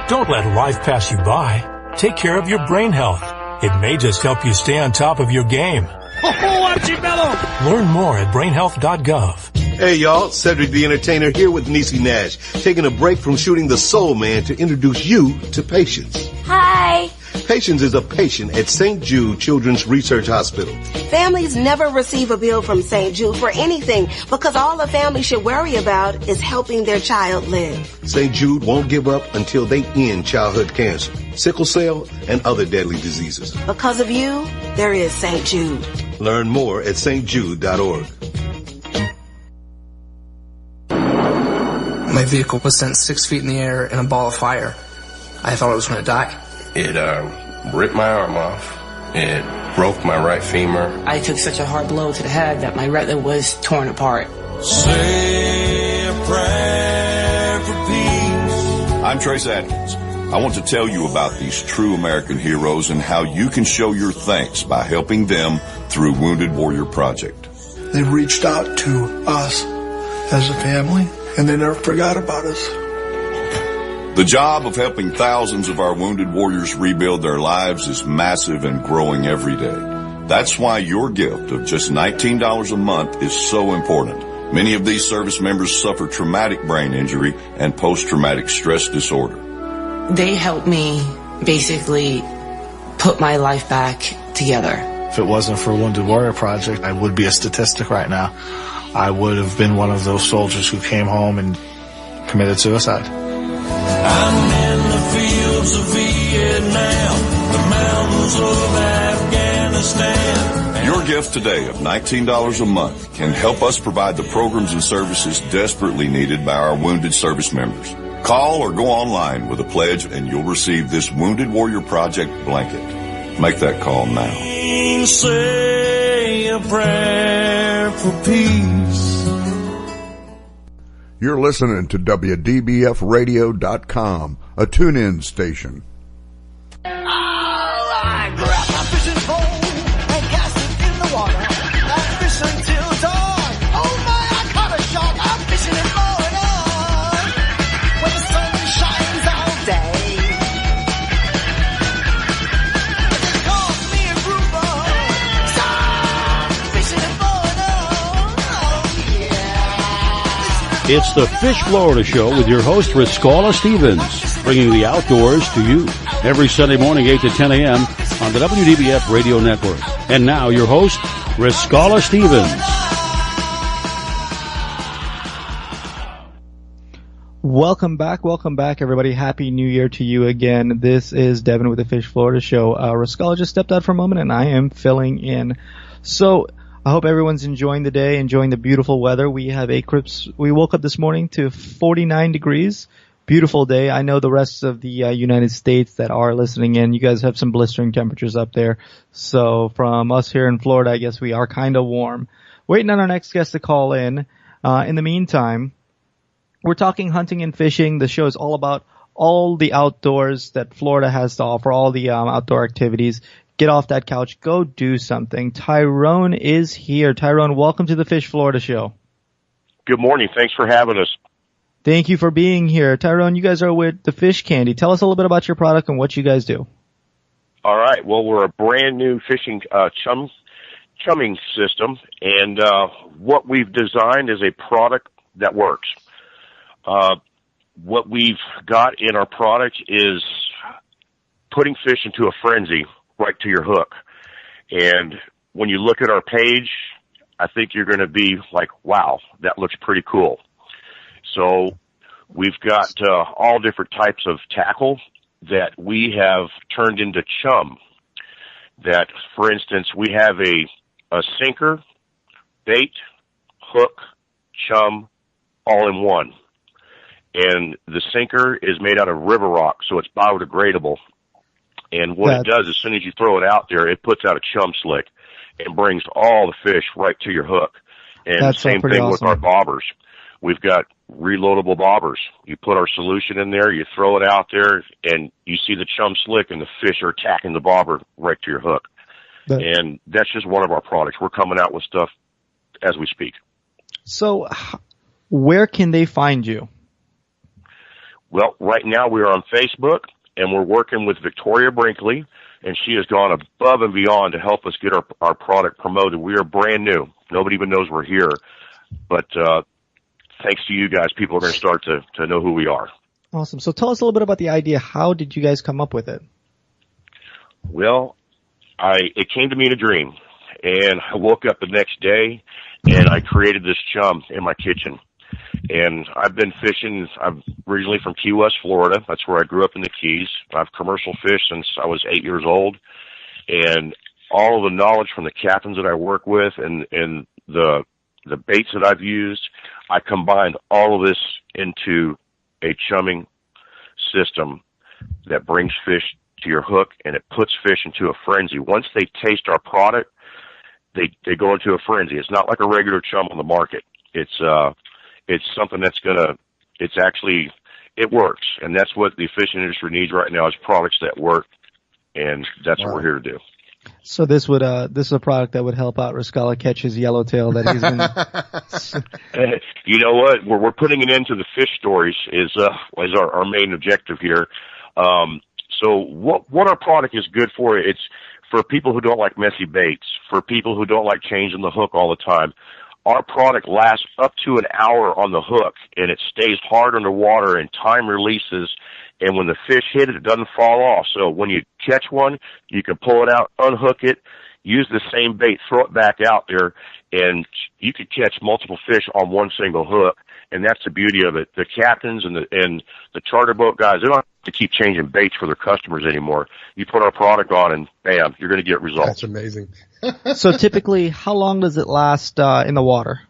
Don't let life pass you by. Take care of your brain health. It may just help you stay on top of your game. Oh, Archibello! Learn more at brainhealth.gov. Hey y'all, Cedric the Entertainer here with Niecy Nash, taking a break from shooting The Soul Man to introduce you to Patience. Hi. Patience is a patient at St. Jude Children's Research Hospital. Families never receive a bill from St. Jude for anything because all a family should worry about is helping their child live. St. Jude won't give up until they end childhood cancer, sickle cell, and other deadly diseases. Because of you, there is St. Jude. Learn more at stjude.org. My vehicle was sent 6 feet in the air in a ball of fire. I thought I was going to die. It ripped my arm off. It broke my right femur. I took such a hard blow to the head that my retina was torn apart. Say a prayer for peace. I'm Trace Atkins. I want to tell you about these true American heroes and how you can show your thanks by helping them through Wounded Warrior Project. They've reached out to us as a family, and they never forgot about us. The job of helping thousands of our wounded warriors rebuild their lives is massive and growing every day. That's why your gift of just $19 a month is so important. Many of these service members suffer traumatic brain injury and post-traumatic stress disorder. They helped me basically put my life back together. If it wasn't for Wounded Warrior Project, I would be a statistic right now. I would have been one of those soldiers who came home and committed suicide. I'm in the fields of Vietnam, the mountains of Afghanistan. Your gift today of $19 a month can help us provide the programs and services desperately needed by our wounded service members. Call or go online with a pledge and you'll receive this Wounded Warrior Project blanket. Make that call now. Say a prayer for peace. You're listening to WDBFradio.com, a tune-in station. I grab my fishing pole and cast it in the water. I fish until dawn. Oh my, I caught a shark. I'm fishing it on. When the sun shines all day. It calls me a grouper. Stop fishing it on. Oh yeah. It's the Fish Florida Show with your host, Riscala Stevens, bringing the outdoors to you every Sunday morning, 8 to 10 a.m. on the WDBF Radio Network. And now, your host, Riscala Stevens. Welcome back, everybody. Happy New Year to you again. This is Devin with the Fish Florida Show. Riscala just stepped out for a moment, and I am filling in. So, I hope everyone's enjoying the day, enjoying the beautiful weather. We have we woke up this morning to 49 degrees. Beautiful day. I know the rest of the United States that are listening in, you guys have some blistering temperatures up there. So from us here in Florida, I guess we are kind of warm. Waiting on our next guest to call in. In the meantime, we're talking hunting and fishing. The show is all about all the outdoors that Florida has to offer, all the outdoor activities. Get off that couch. Go do something. Tyrone is here. Tyrone, welcome to the Fish Florida Show. Good morning. Thanks for having us. Thank you for being here. Tyrone, you guys are with the Fish Kandy. Tell us a little bit about your product and what you guys do. All right. Well, we're a brand new fishing chumming system, and what we've designed is a product that works. What we've got in our product is putting fish into a frenzy right to your hook. And when you look at our page, I think you're going to be like, wow, that looks pretty cool. So we've got all different types of tackle that we have turned into chum. That, for instance, we have a sinker, bait, hook, chum, all in one. And the sinker is made out of river rock, so it's biodegradable. And what it does, as soon as you throw it out there, it puts out a chum slick and brings all the fish right to your hook. And same thing with our bobbers. We've got reloadable bobbers. You put our solution in there, you throw it out there, and you see the chum slick, and the fish are attacking the bobber right to your hook. And that's just one of our products. We're coming out with stuff as we speak. So where can they find you? Well, right now we are on Facebook, and we're working with Victoria Brinkley, and she has gone above and beyond to help us get our product promoted. We are brand new. Nobody even knows we're here. But thanks to you guys, people are going to start to know who we are. Awesome. So tell us a little bit about the idea. How did you guys come up with it? Well, it came to me in a dream, and I woke up the next day, and I created this chum in my kitchen. And I've been fishing. I'm originally from Key West, Florida. That's where I grew up in the Keys. I've commercial fished since I was 8 years old. And all of the knowledge from the captains that I work with and the baits that I've used, I combined all of this into a chumming system that brings fish to your hook, and it puts fish into a frenzy. Once they taste our product, they go into a frenzy. It's not like a regular chum on the market. It's something that's it works. And that's what the fishing industry needs right now, is products that work. And that's what we're here to do. So this is a product that would help out Riscala catch his yellowtail that he's been. You know what? We're putting it into the fish stories is our main objective here. So what our product is good for, it's for people who don't like messy baits, for people who don't like changing the hook all the time. our product lasts up to an hour on the hook, and it stays hard underwater, and time releases, and when the fish hit it, it doesn't fall off. So when you catch one, you can pull it out, unhook it, use the same bait, throw it back out there, and you could catch multiple fish on one single hook. And that's the beauty of it. The captains and the charter boat guys, they don't have to keep changing baits for their customers anymore. You put our product on, and bam, you're going to get results. That's amazing. So typically, how long does it last in the water?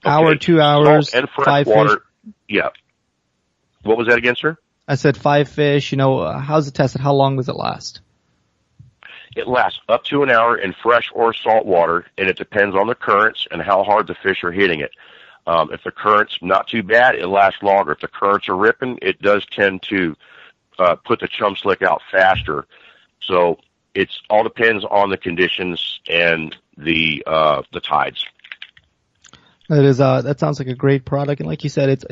Hour, 2 hours, Salt and fresh 5 water. fish? Yeah. What was that again, sir? I said 5 fish. How's it tested? How long does it last? It lasts up to an hour in fresh or salt water, and it depends on the currents and how hard the fish are hitting it. If the current's not too bad, it lasts longer. If the currents are ripping, it does tend to put the chum slick out faster. So it's all depends on the conditions and the tides. That sounds like a great product, and like you said,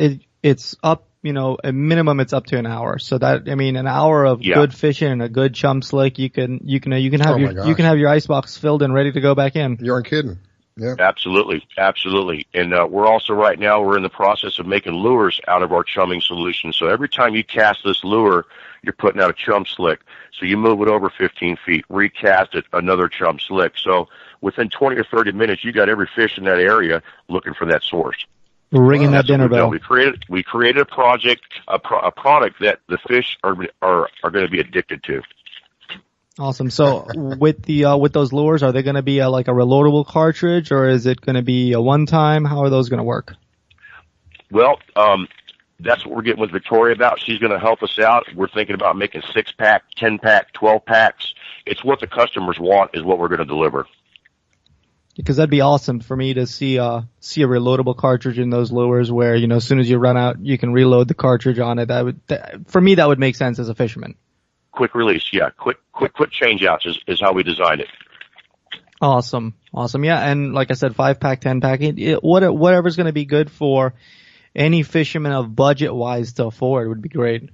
it's up. At minimum, it's up to an hour. So an hour of good fishing and a good chum slick, you can have your ice box filled and ready to go back in. You aren't kidding. Yeah. Absolutely. And we're also we're in the process of making lures out of our chumming solution. So every time you cast this lure, you're putting out a chum slick. So you move it over 15 feet, recast it, another chum slick. So within 20 or 30 minutes, you got every fish in that area looking for that source. Ringing that dinner bell. We created a product that the fish are going to be addicted to. Awesome. So with those lures, are they going to be like a reloadable cartridge, or is it going to be a one-time? How are those going to work? Well, that's what we're getting with Victoria about. She's going to help us out. We're thinking about making 6-pack, 10-pack, 12-packs. It's what the customers want is what we're going to deliver. Because that'd be awesome for me to see a reloadable cartridge in those lures where, as soon as you run out, you can reload the cartridge on it. For me, that would make sense as a fisherman. Quick release, yeah. Quick change outs is how we designed it. Awesome. Yeah, and like I said, 5-pack, 10-pack, whatever's going to be good for any fisherman of budget wise to afford would be great.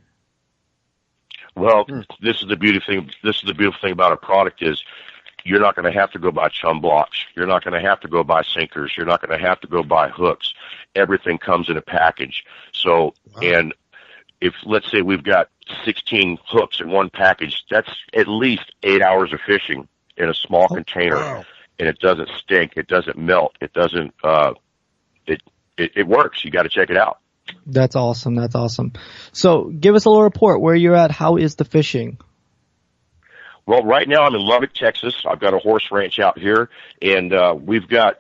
Well, this is the beautiful thing about our product is you're not going to have to go buy chum blocks. You're not going to have to go buy sinkers. You're not going to have to go buy hooks. Everything comes in a package. So, and if let's say we've got 16 hooks in one package, that's at least 8 hours of fishing in a small container. Wow. And it doesn't stink. It doesn't melt. It doesn't, it works. You got to check it out. That's awesome. So give us a little report where you're at. How is the fishing? Well, right now I'm in Lubbock, Texas. I've got a horse ranch out here, and we've got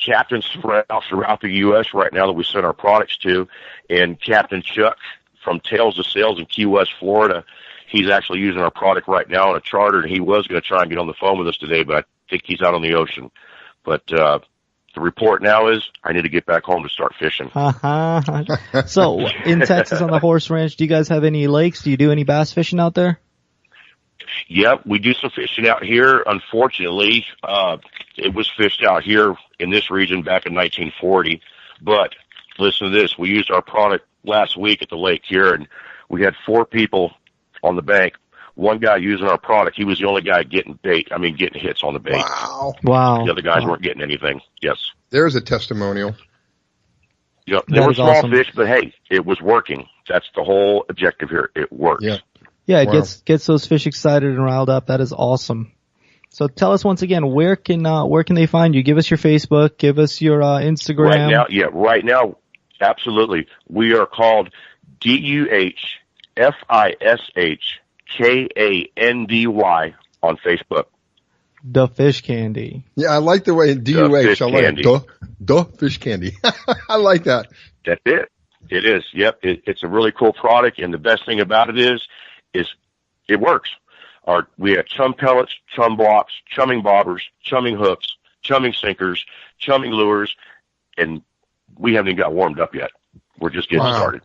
captains spread out throughout the U.S. right now that we send our products to. And Captain Chuck from Tails to Sails in Key West, Florida, he's actually using our product right now on a charter, and he was going to try and get on the phone with us today, but I think he's out on the ocean. But the report now is I need to get back home to start fishing. So in Texas on the horse ranch, do you guys have any lakes? Do you do any bass fishing out there? Yep, we do some fishing out here. Unfortunately, it was fished out here in this region back in 1940. But listen to this. We used our product last week at the lake here, and we had 4 people on the bank. One guy using our product. He was the only guy getting hits on the bait. Wow. The other guys weren't getting anything. Yes. There's a testimonial. Yep. They were small fish, but hey, it was working. That's the whole objective here. It works. Yeah, it gets those fish excited and riled up. That is awesome. So tell us once again, where can they find you? Give us your Facebook, give us your Instagram. Right now, absolutely. We are called DUHFISHKANDY on Facebook. The Fish Candy. Yeah, I like the way DUH. I like the Fish Candy. I like that. That's it. It is. Yep. It's a really cool product, and the best thing about it is it works. We have chum pellets, chum blocks, chumming bobbers, chumming hooks, chumming sinkers, chumming lures, and we haven't even got warmed up yet. We're just getting started.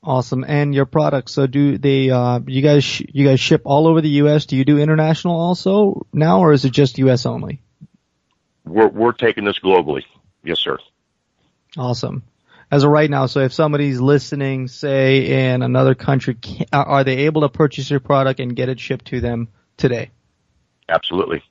Awesome. And your products, so do they, you guys ship all over the U.S.? Do you do international also now, or is it just U.S. only? We're taking this globally. Yes, sir. Awesome. As of right now, so if somebody's listening, say in another country, are they able to purchase your product and get it shipped to them today? Absolutely.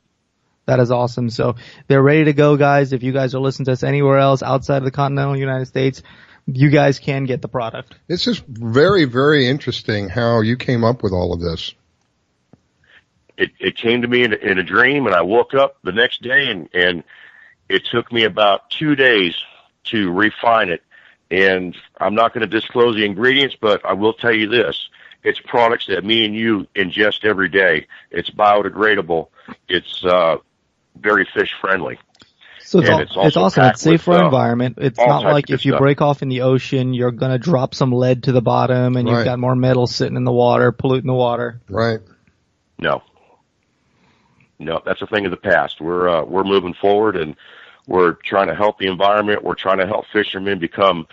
That is awesome. So they're ready to go, guys. If you guys are listening to us anywhere else outside of the continental United States, you guys can get the product. It's just very, very interesting how you came up with all of this. It came to me in a dream, and I woke up the next day, and it took me about 2 days to refine it. And I'm not going to disclose the ingredients, but I will tell you this. It's products that me and you ingest every day. It's biodegradable. It's very fish-friendly. So it's awesome. It's safe for our environment. It's not like if you break off in the ocean, you're going to drop some lead to the bottom, and you've got more metal sitting in the water, polluting the water. Right. No, that's a thing of the past. We're moving forward, and we're trying to help the environment. We're trying to help fishermen become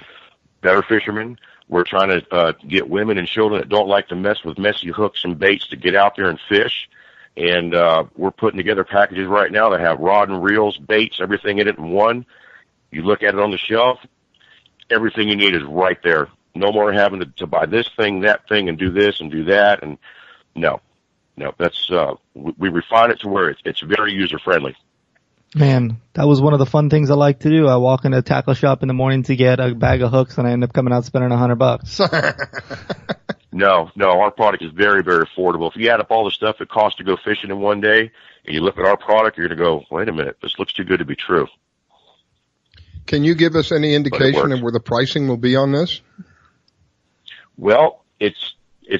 better fishermen. We're trying to get women and children that don't like to mess with messy hooks and baits to get out there and fish. And we're putting together packages right now that have rod and reels, baits, everything in it in one. You look at it on the shelf, everything you need is right there. No more having to buy this thing, that thing, and do this and do that. And no, that's we refine it to where it's very user-friendly. Man, that was one of the fun things I like to do. I walk into a tackle shop in the morning to get a bag of hooks, and I end up coming out spending $100. No, our product is very, very affordable. If you add up all the stuff it costs to go fishing in one day, and you look at our product, you're going to go, wait a minute, this looks too good to be true. Can you give us any indication of where the pricing will be on this? Well, it's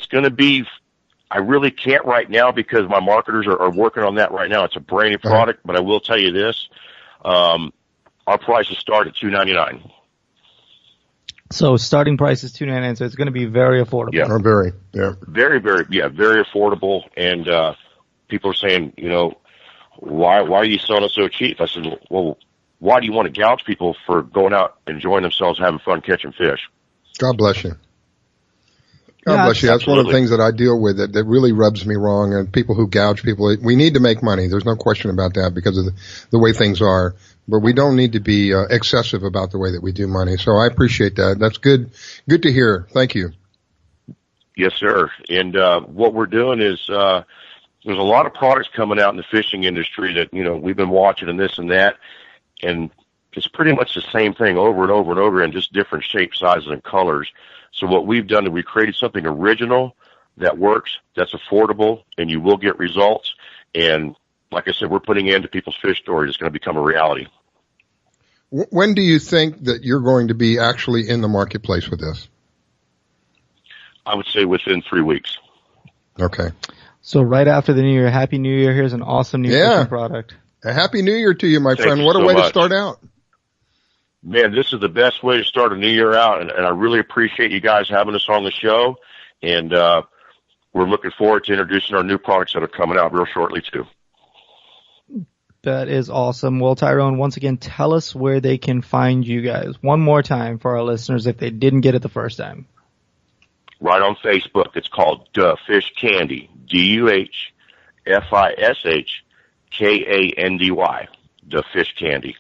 going to be, I really can't right now because my marketers are working on that right now. It's a brand new product, but I will tell you this, our prices start at $2.99. So starting price is $2.99, so it's going to be very affordable. Yeah. Very affordable. And people are saying, why are you selling it so cheap? I said, well, why do you want to gouge people for going out, enjoying themselves, having fun catching fish? God bless you. God bless you. That's one of the things that I deal with that really rubs me wrong. And people who gouge people, we need to make money. There's no question about that because of the way things are. But we don't need to be excessive about the way that we do money. So I appreciate that. That's good. Good to hear. Thank you. Yes, sir. And what we're doing is there's a lot of products coming out in the fishing industry that, we've been watching and this and that. And it's pretty much the same thing over and over and over in just different shapes, sizes, and colors. So what we've done is we created something original that works, that's affordable, and you will get results. And like I said, we're putting into people's fish stories. It's going to become a reality. When do you think that you're going to be actually in the marketplace with this? I would say within 3 weeks. Okay. So right after the New Year, Happy New Year. Here's an awesome new fishing product. A Happy New Year to you, my friend. Thank What you a so way much. to start out. Man, this is the best way to start a new year out, and I really appreciate you guys having us on the show, and we're looking forward to introducing our new products that are coming out real shortly, too. That is awesome. Well, Tyrone, once again, tell us where they can find you guys one more time for our listeners if they didn't get it the first time. Right on Facebook. It's called Fish Kandy, DUHFISHKANDY, The Fish Kandy.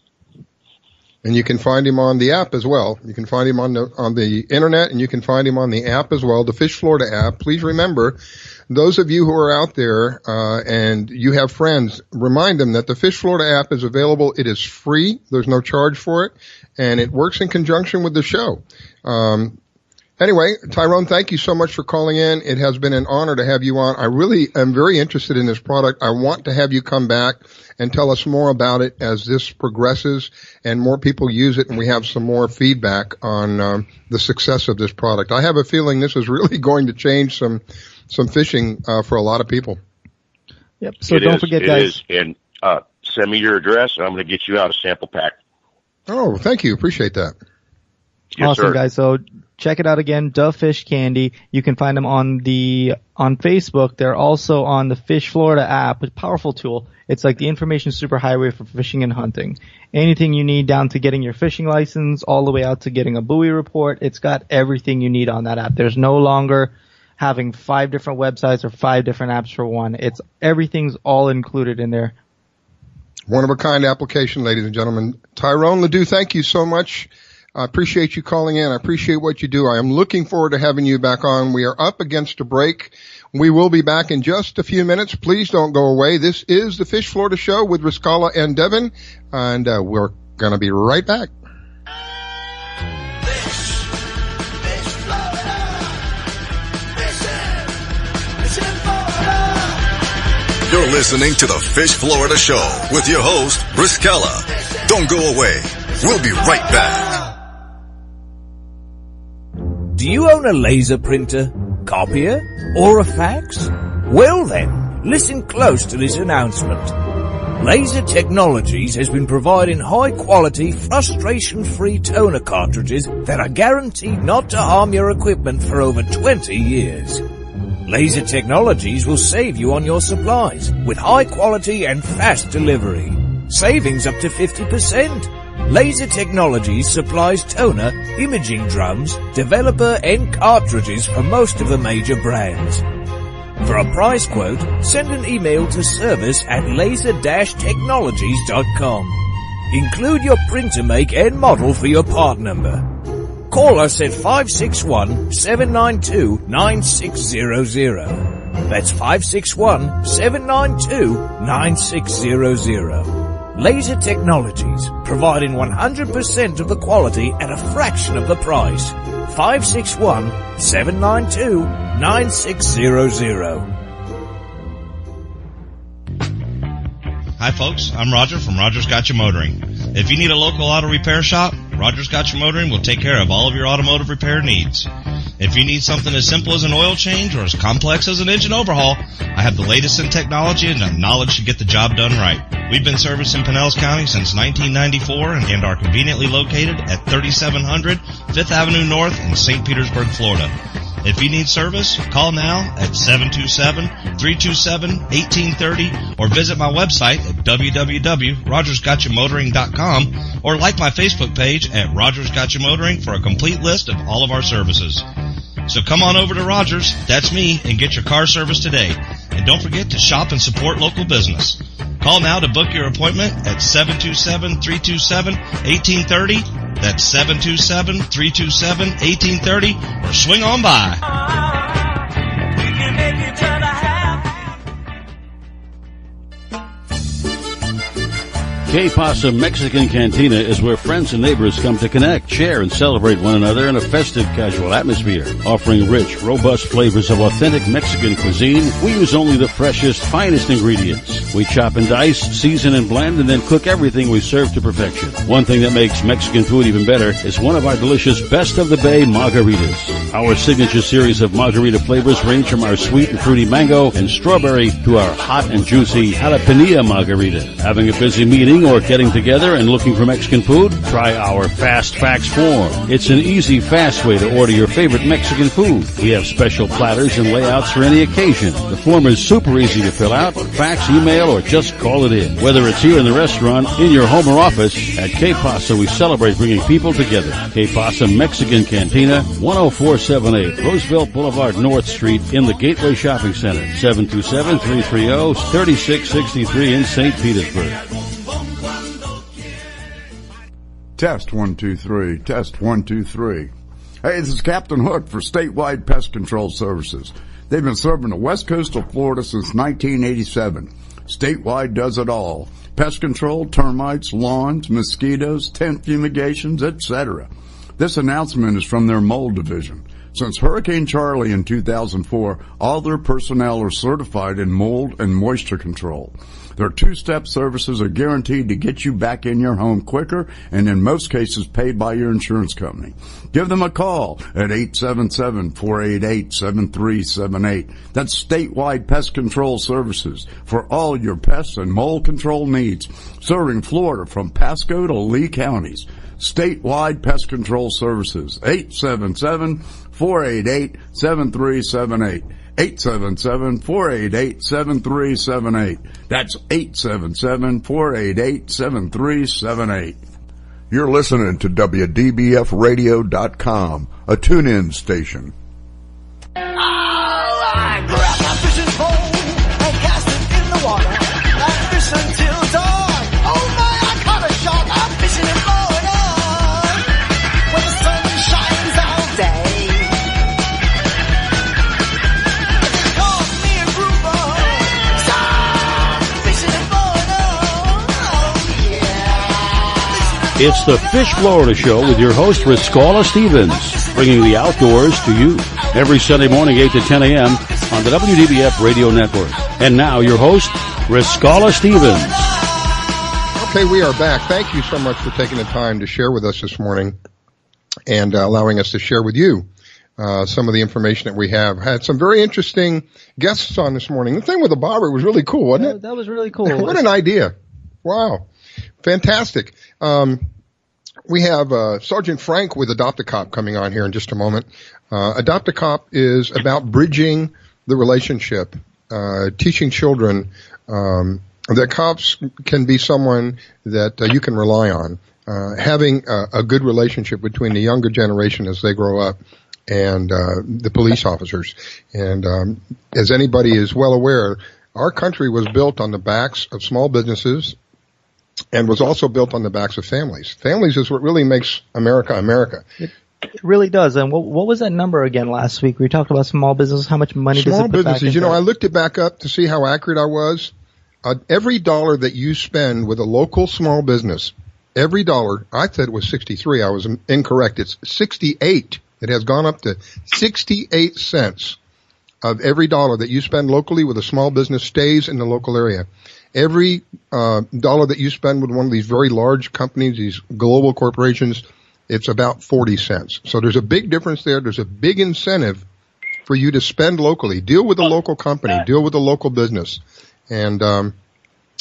And you can find him on the app as well. You can find him on the internet, and you can find him on the app as well, the Fish Florida app. Please remember, those of you who are out there and you have friends, remind them that the Fish Florida app is available. It is free. There's no charge for it, and it works in conjunction with the show. Anyway, Tyrone, thank you so much for calling in. It has been an honor to have you on. I really am very interested in this product. I want to have you come back and tell us more about it as this progresses and more people use it and we have some more feedback on the success of this product. I have a feeling this is really going to change some fishing for a lot of people. Yep. So don't forget, guys. And send me your address, and I'm going to get you out a sample pack. Oh, thank you. Appreciate that. Yes, awesome, sir. guys. So check it out again, Dove Fish Kandy. You can find them on Facebook. They're also on the Fish Florida app, a powerful tool. It's like the information superhighway for fishing and hunting. Anything you need down to getting your fishing license, all the way out to getting a buoy report. It's got everything you need on that app. There's no longer having 5 different websites or 5 different apps for one. Everything's all included in there. One of a kind application, ladies and gentlemen. Tyrone LaDue, thank you so much. I appreciate you calling in. I appreciate what you do. I am looking forward to having you back on. We are up against a break. We will be back in just a few minutes. Please don't go away. This is the Fish Florida Show with Riscala and Devin, and we're going to be right back. You're listening to the Fish Florida Show with your host, Riscala. Don't go away. We'll be right back. Do you own a laser printer, copier, or a fax? Well then, listen close to this announcement. Laser Technologies has been providing high-quality, frustration-free toner cartridges that are guaranteed not to harm your equipment for over 20 years. Laser Technologies will save you on your supplies with high quality and fast delivery. Savings up to 50%. Laser Technologies supplies toner, imaging drums, developer and cartridges for most of the major brands. For a price quote, send an email to service@laser-technologies.com. Include your printer make and model for your part number. Call us at 561-792-9600. That's 561-792-9600. Laser Technologies, providing 100% of the quality at a fraction of the price. 561-792-9600. Hi folks, I'm Roger from Roger's Gotcha Motoring. If you need a local auto repair shop, Roger's Gotcha Motoring will take care of all of your automotive repair needs. If you need something as simple as an oil change or as complex as an engine overhaul, I have the latest in technology and the knowledge to get the job done right. We've been servicing Pinellas County since 1994 and are conveniently located at 3700 5th Avenue North in St. Petersburg, Florida. If you need service, call now at 727-327-1830 or visit my website at www.rogersgotchamotoring.com or like my Facebook page at Rogers Gotcha Motoring for a complete list of all of our services. So come on over to Rogers, that's me, and get your car service today. And don't forget to shop and support local business. Call now to book your appointment at 727-327-1830. That's 727-327-1830, or swing on by. Que Pasa Mexican Cantina is where friends and neighbors come to connect, share, and celebrate one another in a festive, casual atmosphere. Offering rich, robust flavors of authentic Mexican cuisine, we use only the freshest, finest ingredients. We chop and dice, season and blend, and then cook everything we serve to perfection. One thing that makes Mexican food even better is one of our delicious Best of the Bay margaritas. Our signature series of margarita flavors range from our sweet and fruity mango and strawberry to our hot and juicy jalapeno margarita. Having a busy meeting or getting together and looking for Mexican food? Try our Fast Fax form. It's an easy, fast way to order your favorite Mexican food. We have special platters and layouts for any occasion. The form is super easy to fill out, fax, email, or just call it in. Whether it's here in the restaurant, in your home or office, at Que Pasa we celebrate bringing people together. Que Pasa Mexican Cantina, 10478 Roosevelt Boulevard North Street in the Gateway Shopping Center, 727-330-3663 in St. Petersburg. Test 1 2 3. Test 1 2 3. Hey, this is Captain Hook for Statewide Pest Control Services. They've been serving the west coast of Florida since 1987. Statewide does it all. Pest control, termites, lawns, mosquitoes, tent fumigations, etc. This announcement is from their mold division. Since Hurricane Charlie in 2004, all their personnel are certified in mold and moisture control. Their two-step services are guaranteed to get you back in your home quicker and in most cases paid by your insurance company. Give them a call at 877-488-7378. That's Statewide Pest Control Services for all your pest and mold control needs, serving Florida from Pasco to Lee counties. Statewide Pest Control Services, 877-488-7378. 877-488-7378. That's 877-488-7378. You're listening to WDBFradio.com, a tune-in station. I grab my fishing pole and cast it in the water. I fish until dawn. Oh my, I caught a shark. I'm fishing and blowing on. It's the Fish Florida Show with your host, Riscala Stevens, bringing the outdoors to you every Sunday morning, 8 to 10 a.m. on the WDBF Radio Network. And now, your host, Riscala Stevens. Okay, we are back. Thank you so much for taking the time to share with us this morning and allowing us to share with you some of the information that we have. Had some very interesting guests on this morning. The thing with the bobber was really cool, wasn't it? That was really cool. What an idea. Wow. Fantastic. We have Sergeant Frank with Adopt-A-Cop coming on here in just a moment. Adopt-A-Cop is about bridging the relationship, teaching children that cops can be someone that you can rely on, having a good relationship between the younger generation as they grow up and the police officers. And as anybody is well aware, our country was built on the backs of small businesses and was also built on the backs of families. Families is what really makes America America. It really does. And what was that number again last week? We talked about small business. How much money does it put back into? Small businesses, I looked it back up to see how accurate I was. Every dollar that you spend with a local small business, every dollar, I said it was 63. I was incorrect. It's 68. It has gone up to 68 cents of every dollar that you spend locally with a small business stays in the local area. Every dollar that you spend with one of these very large companies, these global corporations, it's about 40 cents. So there's a big difference there. There's a big incentive for you to spend locally. Deal with a local company. Deal with a local business. And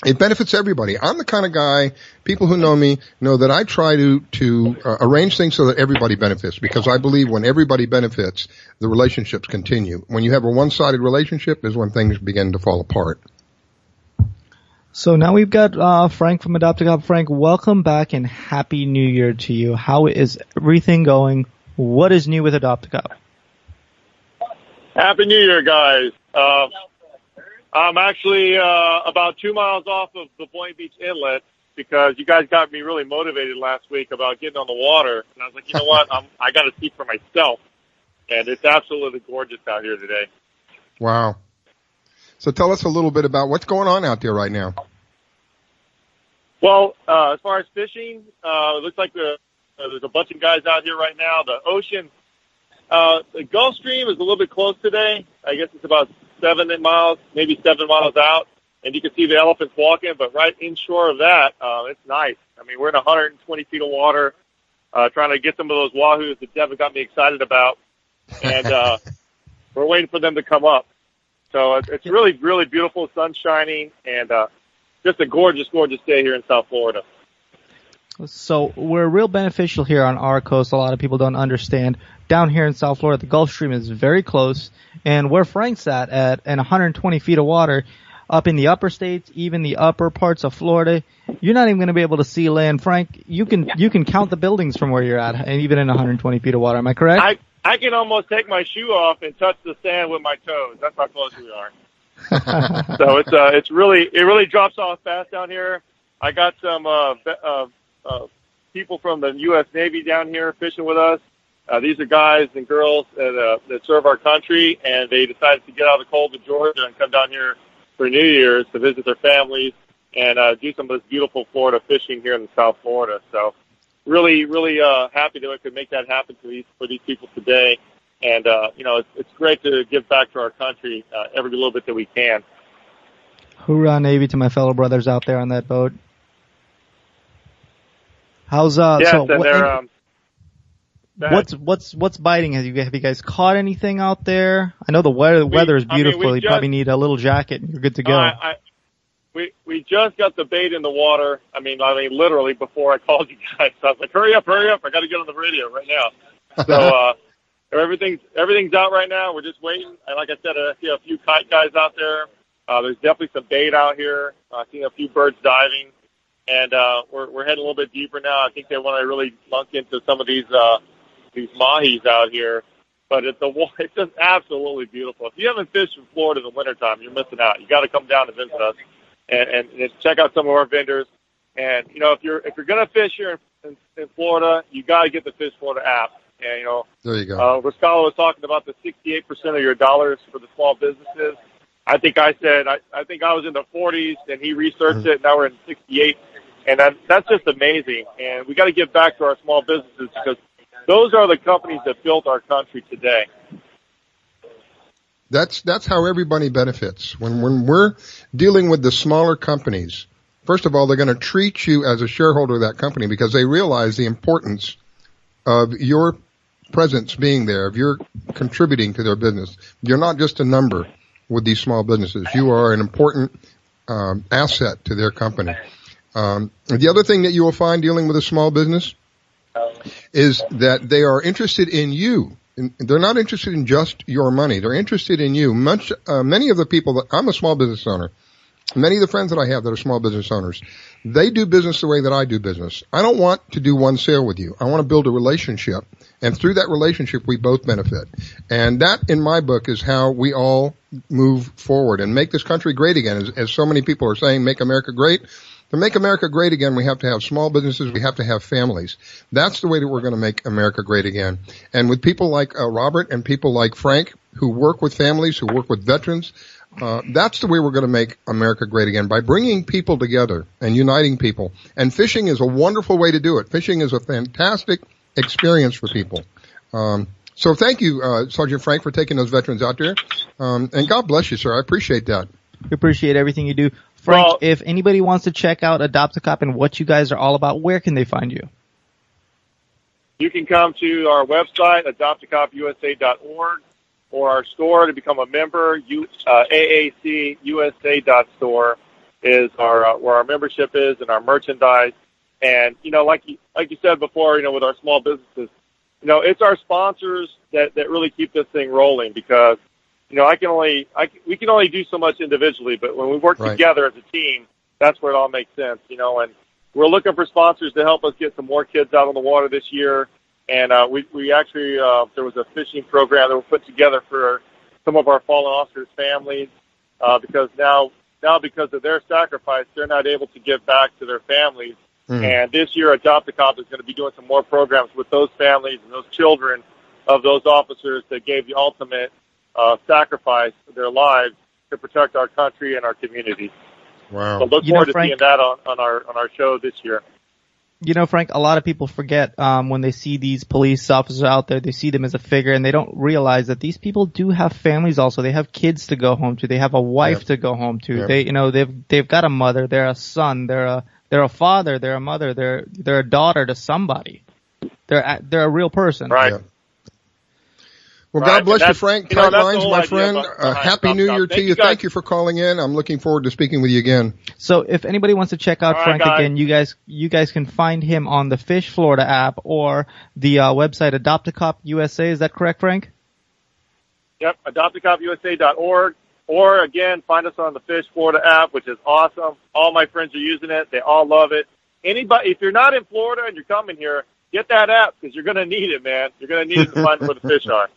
it benefits everybody. I'm the kind of guy, people who know me know that I try to arrange things so that everybody benefits, because I believe when everybody benefits, the relationships continue. When you have a one-sided relationship is when things begin to fall apart. So now we've got Frank from Adopt-A-Cop. Frank, welcome back and Happy New Year to you. How is everything going? What is new with Adopt-A-Cop? Happy New Year, guys. I'm actually about 2 miles off of the Point Beach Inlet because you guys got me really motivated last week about getting on the water. And I was like, you know what? I got to see for myself. And it's absolutely gorgeous out here today. Wow. So tell us a little bit about what's going on out there right now. Well, as far as fishing, it looks like there's a bunch of guys out here right now. The ocean, the Gulf Stream is a little bit close today. I guess it's about 7 miles, maybe 7 miles out, and you can see the elephants walking, but right inshore of that, it's nice. I mean, we're in 120 feet of water, trying to get some of those wahoos that Devin got me excited about, and we're waiting for them to come up. So it's really, really beautiful, sun shining, and just a gorgeous, gorgeous day here in South Florida. So we're real beneficial here on our coast. A lot of people don't understand. Down here in South Florida, the Gulf Stream is very close, and where Frank's at 120 feet of water, up in the upper states, even the upper parts of Florida, you're not even going to be able to see land. Frank, you can count the buildings from where you're at, and even in 120 feet of water. Am I correct? I can almost take my shoe off and touch the sand with my toes. That's how close we are. So it really drops off fast down here. I got some people from the U.S. Navy down here fishing with us. These are guys and girls that serve our country, and they decided to get out of the cold of Georgia and come down here for New Year's to visit their families and do some of this beautiful Florida fishing here in South Florida. So really, really happy that we could make that happen for these people today. And, it's great to give back to our country every little bit that we can. Hoorah, Navy, to my fellow brothers out there on that boat. How's yes, so and they're what's biting? Have you guys caught anything out there? I know the weather is beautiful. You probably need a little jacket and you're good to go. We just got the bait in the water. I mean literally before I called you guys. So I was like, hurry up. I got to get on the radio right now. So everything's out right now. We're just waiting. And like I said, I see a few kite guys out there. There's definitely some bait out here. I've seen a few birds diving. And we're heading a little bit deeper now. I think they want to really lunk into some of these mahis out here. But it's just absolutely beautiful. If you haven't fished in Florida in the wintertime, you're missing out. You got to come down and visit us and check out some of our vendors. And if you're gonna fish here in Florida, you got to get the Fish Florida app. And there you go. Riscala was talking about the 68% of your dollars for the small businesses. I think I said I think I was in the 40s, and he researched it. Now we're in 68. And that's just amazing. And we got to give back to our small businesses because those are the companies that built our country today. That's how everybody benefits. When we're dealing with the smaller companies, first of all, they're going to treat you as a shareholder of that company because they realize the importance of your presence being there, of your contributing to their business. You're not just a number with these small businesses. You are an important asset to their company. The other thing that you will find dealing with a small business is that they are interested in you. They're not interested in just your money. They're interested in you. Many of the people that I'm a small business owner. Many of the friends that I have that are small business owners, they do business the way that I do business. I don't want to do one sale with you. I want to build a relationship. And through that relationship, we both benefit. And that, in my book, is how we all move forward and make this country great again. As so many people are saying, make America great. To make America great again, we have to have small businesses. We have to have families. That's the way that we're going to make America great again. And with people like Robert and people like Frank, who work with families, who work with veterans, that's the way we're going to make America great again, by bringing people together and uniting people. And fishing is a wonderful way to do it. Fishing is a fantastic experience for people. So thank you, Sergeant Frank, for taking those veterans out there. And God bless you, sir. I appreciate that. We appreciate everything you do. Frank, if anybody wants to check out Adopt a Cop and what you guys are all about, where can they find you? You can come to our website, adoptacopusa.org, or our store to become a member. AACUSA.store is where our membership is and our merchandise. And, like you said before, with our small businesses, it's our sponsors that really keep this thing rolling because, we can only do so much individually, but when we work together as a team, that's where it all makes sense, and we're looking for sponsors to help us get some more kids out on the water this year. And, we actually, there was a fishing program that we put together for some of our fallen officers' families, because now because of their sacrifice, they're not able to give back to their families. And this year, Adopt a Cop is going to be doing some more programs with those families and those children of those officers that gave the ultimate sacrifice of their lives to protect our country and our community. Wow! So look forward to seeing that on our show this year. Frank, a lot of people forget when they see these police officers out there, they see them as a figure, and they don't realize that these people do have families also. They have kids to go home to. They have a wife to go home to. They've got a mother. They're a son. They're a father. They're a mother. They're a daughter to somebody. They're a real person. Right. Yeah. Well, God bless you, Frank. Tight lines, my friend. Happy New Year to you. Thank you for calling in. I'm looking forward to speaking with you again. So if anybody wants to check out Frank again, you guys can find him on the Fish Florida app or the website Adopt a Cop USA. Is that correct, Frank? Yep, adoptacopusa.org. Or, again, find us on the Fish Florida app, which is awesome. All my friends are using it. They all love it. Anybody, if you're not in Florida and you're coming here, get that app because you're going to need it, man. You're going to need it to find where the fish are.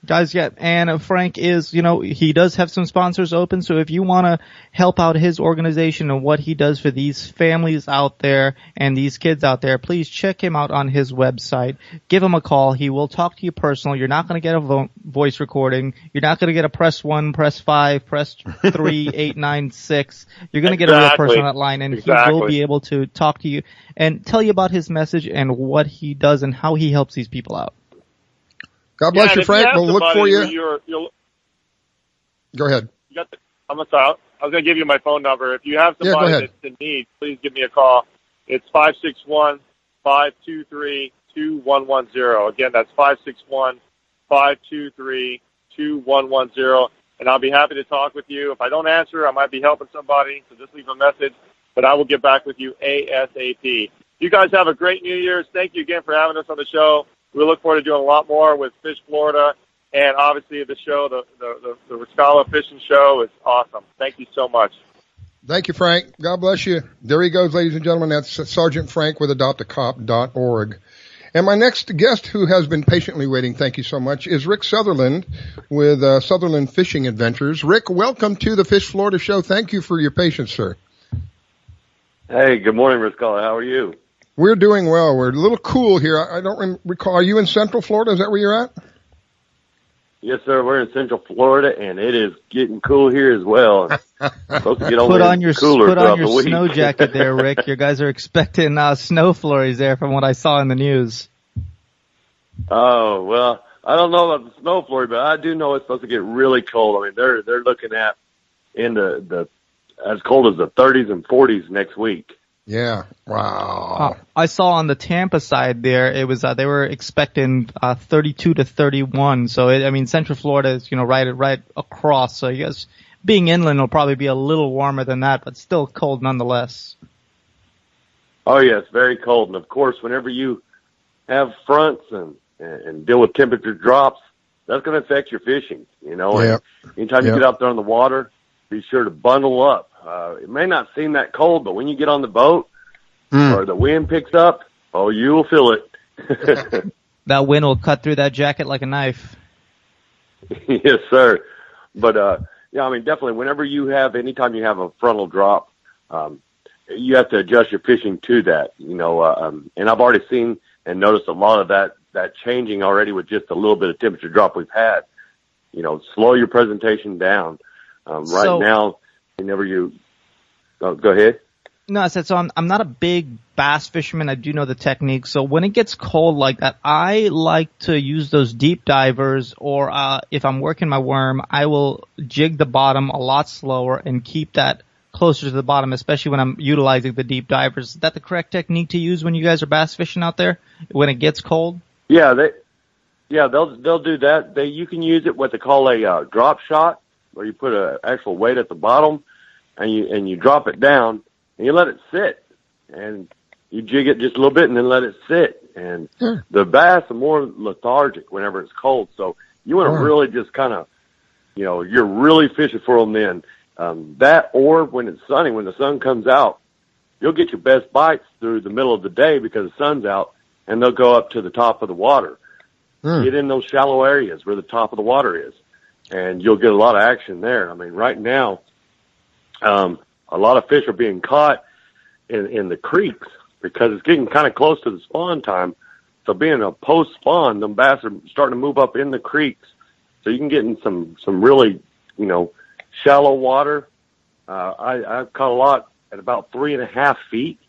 Guys, yeah, and Frank is, he does have some sponsors open, so if you want to help out his organization and what he does for these families out there and these kids out there, please check him out on his website. Give him a call. He will talk to you personal. You're not going to get a voice recording. You're not going to get a press 1, press 5, press 3, 8, 9, 6. You're going to get a real person on that line, and he will be able to talk to you and tell you about his message and what he does and how he helps these people out. God bless you, Frank. We'll look for you. Go ahead. I was going to give you my phone number. If you have somebody that's in need, please give me a call. It's 561-523-2110. Again, that's 561-523-2110. And I'll be happy to talk with you. If I don't answer, I might be helping somebody, so just leave a message. But I will get back with you ASAP. You guys have a great New Year's. Thank you again for having us on the show. We look forward to doing a lot more with Fish Florida, and obviously the show, the Riscala Fishing Show is awesome. Thank you so much. Thank you, Frank. God bless you. There he goes, ladies and gentlemen. That's Sergeant Frank with adoptacop.org. And my next guest, who has been patiently waiting, thank you so much, is Rick Southerland with Southerland Fishing Adventures. Rick, welcome to the Fish Florida Show. Thank you for your patience, sir. Hey, good morning, Riscala. How are you? We're doing well. We're a little cool here. I don't recall. Are you in Central Florida? Is that where you're at? Yes, sir. We're in Central Florida, and it is getting cool here as well. Supposed to get Put on your week. snow jacket there, Rick. You guys are expecting snow flurries there, from what I saw in the news. Oh well, I don't know about the snow flurry, but I do know it's supposed to get really cold. I mean, they're looking at in the as cold as the 30s and 40s next week. Yeah. Wow. I saw on the Tampa side there, it was they were expecting 32 to 31. So Central Florida is right across. So I guess being inland will probably be a little warmer than that, but still cold nonetheless. Oh yeah, it's very cold, and of course, whenever you have fronts and deal with temperature drops, that's going to affect your fishing. And anytime you get out there on the water, be sure to bundle up. It may not seem that cold, but when you get on the boat or the wind picks up, you will feel it. That wind will cut through that jacket like a knife. Yes, sir. But, definitely anytime you have a frontal drop, you have to adjust your fishing to that, and I've already seen and noticed a lot of that changing already with just a little bit of temperature drop we've had. Slow your presentation down. Now, whenever you go ahead. No, I said, so I'm not a big bass fisherman. I do know the technique. So when it gets cold like that, I like to use those deep divers, or if I'm working my worm, I will jig the bottom a lot slower and keep that closer to the bottom, especially when I'm utilizing the deep divers. Is that the correct technique to use when you guys are bass fishing out there when it gets cold? Yeah, they'll do that. You can use it what they call a drop shot, where you put an actual weight at the bottom and you drop it down and you let it sit, and you jig it just a little bit and then let it sit. And the bass are more lethargic whenever it's cold, so you want to really just kind of, you're really fishing for them then. That, or when it's sunny, when the sun comes out, you'll get your best bites through the middle of the day because the sun's out, and they'll go up to the top of the water. Get in those shallow areas where the top of the water is, and you'll get a lot of action there. I mean, right now, a lot of fish are being caught in the creeks because it's getting kind of close to the spawn time. So being a post-spawn, the bass are starting to move up in the creeks. So you can get in some really, shallow water. I've caught a lot at about 3.5 feet.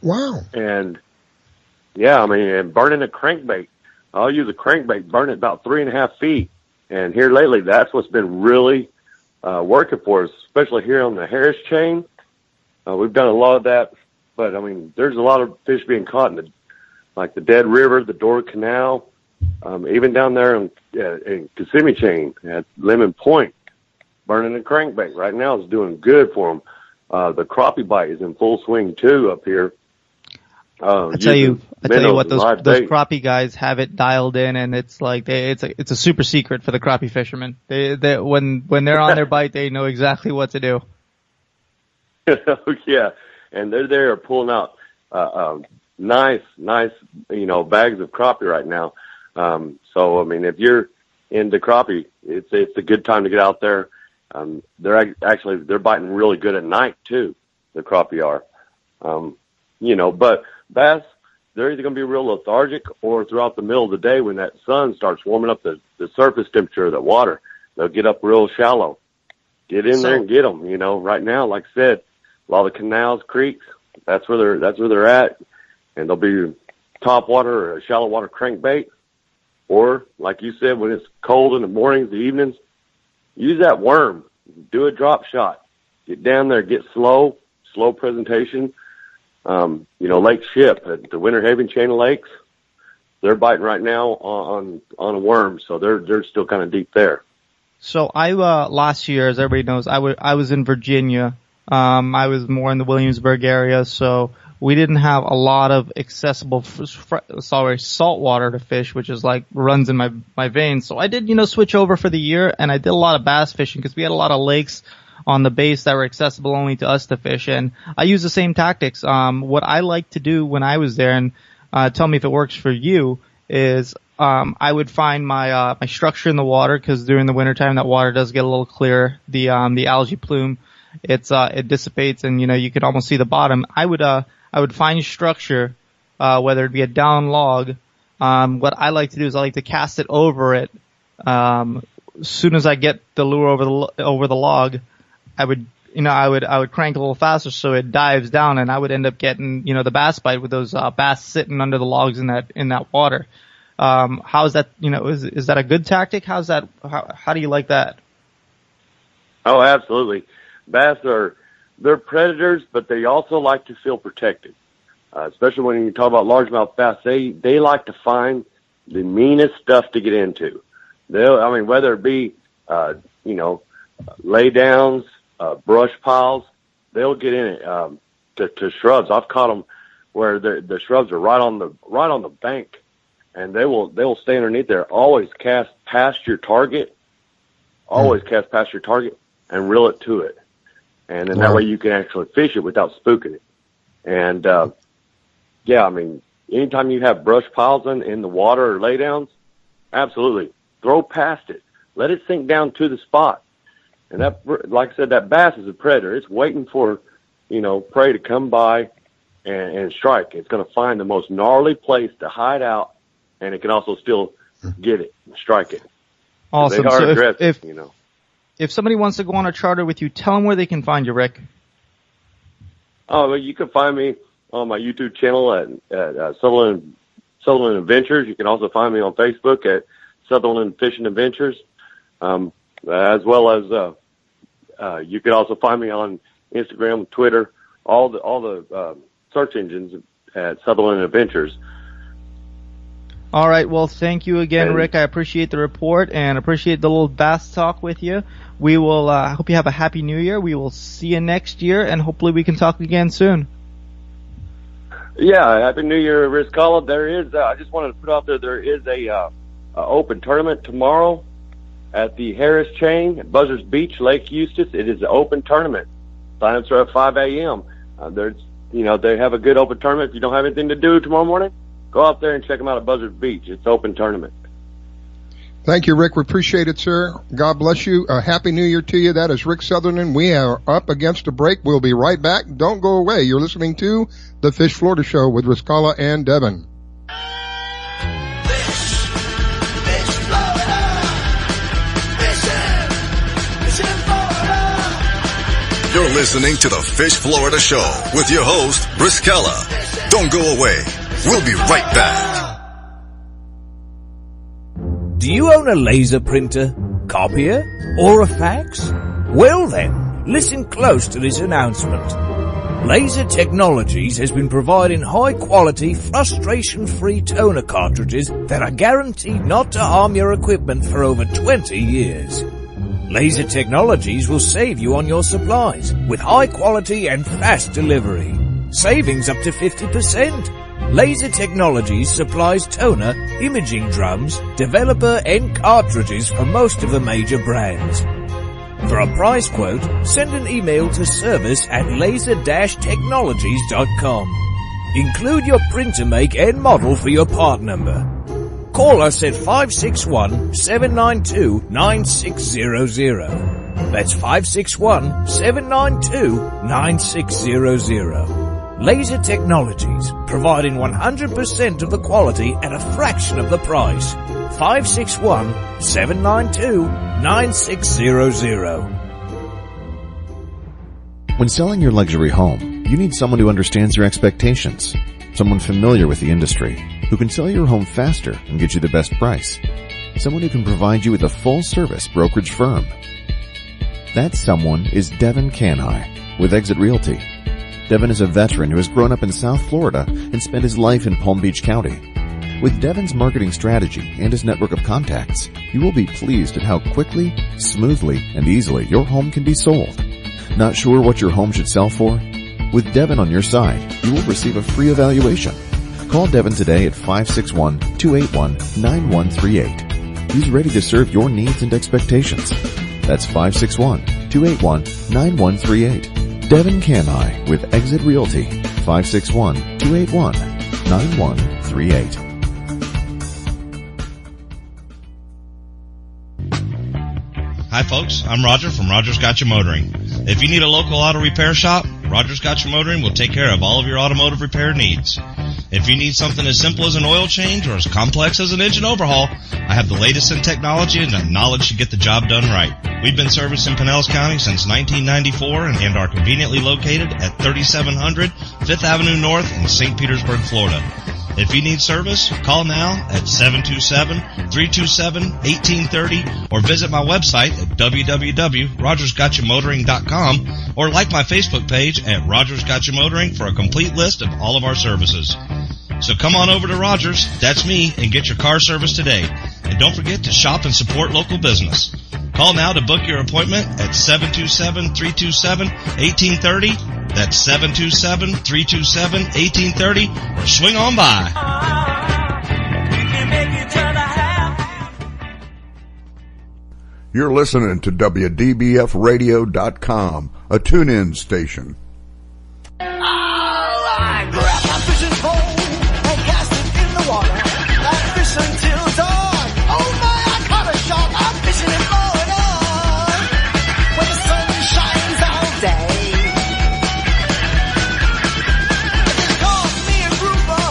Wow. And and burning a crankbait. I'll use a crankbait, burn it about 3.5 feet. And here lately, that's what's been really working for us, especially here on the Harris chain. We've done a lot of that, but there's a lot of fish being caught in the Dead River, the Dora Canal, even down there in Kissimmee chain at Lemon Point. Burning a crankbait right now is doing good for them. The crappie bite is in full swing too up here. I tell you what, those crappie guys have it dialed in, and it's like it's a super secret for the crappie fishermen. They when they're on their bite, they know exactly what to do. Yeah, and they're there pulling out nice bags of crappie right now. So if you're into crappie, it's a good time to get out there. They're biting really good at night too. The crappie are, but bass, they're either going to be real lethargic or throughout the middle of the day when that sun starts warming up the surface temperature of the water, they'll get up real shallow. Get in there and get them. Right now, like I said, a lot of canals, creeks, that's where they're at, and they'll be top water or a shallow water crankbait, or like you said, when it's cold in the mornings, the evenings, use that worm. Do a drop shot. Get down there, get slow presentation. Lake Ship at the Winter Haven chain of lakes, they're biting right now on a worm, so they're still kind of deep there. So I last year, as everybody knows, I was in Virginia. I was more in the Williamsburg area, so we didn't have a lot of accessible salt water to fish, which is like runs in my veins. So I did switch over for the year, and I did a lot of bass fishing because we had a lot of lakes on the base that were accessible only to us to fish, and I use the same tactics. What I like to do when I was there, and tell me if it works for you, is I would find my structure in the water, because during the wintertime that water does get a little clearer. The algae plume, it dissipates, and you can almost see the bottom. I would find structure, whether it be a down log. What I like to do is I like to cast it over it, as soon as I get the lure over the log, I would crank a little faster so it dives down, and I would end up getting, the bass bite with those bass sitting under the logs in that water. How is that? Is that a good tactic? How do you like that? Oh, absolutely. Bass they're predators, but they also like to feel protected. Especially when you talk about largemouth bass, they like to find the meanest stuff to get into. Whether it be, lay downs, brush piles, they'll get in it, to shrubs. I've caught them where the shrubs are right on the bank, and they will stay underneath there. Always cast past your target, and reel it to it. And then that way you can actually fish it without spooking it. And, anytime you have brush piles in the water or laydowns, absolutely. Throw past it. Let it sink down to the spot. And that, like I said, that bass is a predator. It's waiting for, prey to come by and strike. It's going to find the most gnarly place to hide out, and it can also still get it and strike it. Awesome. They are so aggressive, if somebody wants to go on a charter with you, tell them where they can find you, Rick. Oh, well, you can find me on my YouTube channel at Southerland Adventures. You can also find me on Facebook at Southerland Fishing Adventures, as well as you can also find me on Instagram, Twitter, all the search engines at Southerland Adventures. All right. Well, thank you again, Rick. I appreciate the report and appreciate the little bass talk with you. We will, I hope you have a happy new year. We will see you next year, and hopefully we can talk again soon. Yeah. Happy New Year, Riscala. There is, I just wanted to put out there is a open tournament tomorrow at the Harris Chain at Buzzards Beach, Lake Eustis. It is an open tournament. Sign-ups are at 5 a.m. They have a good open tournament. If you don't have anything to do tomorrow morning, go out there and check them out at Buzzards Beach. It's an open tournament. Thank you, Rick. We appreciate it, sir. God bless you. Happy New Year to you. That is Rick Southerland. We are up against a break. We'll be right back. Don't go away. You're listening to The Fish Florida Show with Riscala and Devin. You're listening to the Fish Florida Show with your host, Riscala. Don't go away. We'll be right back. Do you own a laser printer, copier, or a fax? Well then, listen close to this announcement. Laser Technologies has been providing high-quality, frustration-free toner cartridges that are guaranteed not to harm your equipment for over 20 years. Laser Technologies will save you on your supplies with high quality and fast delivery. Savings up to 50%. Laser Technologies supplies toner, imaging drums, developer and cartridges for most of the major brands. For a price quote, send an email to service@laser-technologies.com. Include your printer make and model for your part number. Call us at 561-792-9600. That's 561-792-9600. Laser Technologies, providing 100% of the quality at a fraction of the price. 561-792-9600. When selling your luxury home, you need someone who understands your expectations. Someone familiar with the industry, who can sell your home faster and get you the best price. Someone who can provide you with a full-service brokerage firm. That someone is Devin Canhigh with Exit Realty. Devin is a veteran who has grown up in South Florida and spent his life in Palm Beach County. With Devin's marketing strategy and his network of contacts, you will be pleased at how quickly, smoothly, and easily your home can be sold. Not sure what your home should sell for? With Devin on your side, you will receive a free evaluation. Call Devin today at 561-281-9138. He's ready to serve your needs and expectations. That's 561-281-9138. Devin Canhigh with Exit Realty, 561-281-9138. Hi folks, I'm Roger from Roger's Got You Motoring. If you need a local auto repair shop, Roger's Got You Motoring will take care of all of your automotive repair needs. If you need something as simple as an oil change or as complex as an engine overhaul, I have the latest in technology and the knowledge to get the job done right. We've been servicing Pinellas County since 1994 and are conveniently located at 3700 5th Avenue North in St. Petersburg, Florida. If you need service, call now at 727-327-1830 or visit my website at www.rogersgotchamotoring.com or like my Facebook page at Rogers Gotcha Motoring for a complete list of all of our services. So come on over to Rogers, that's me, and get your car service today. And don't forget to shop and support local business. Call now to book your appointment at 727-327-1830. That's 727-327-1830, or swing on by. You're listening to WDBFradio.com, a tune-in station. I grabbed my fishing pole and cast it in the water. I fish until dawn. Oh my, I caught a shark. I'm fishing and blowing on when the sun shines all day. It calls me a grouper.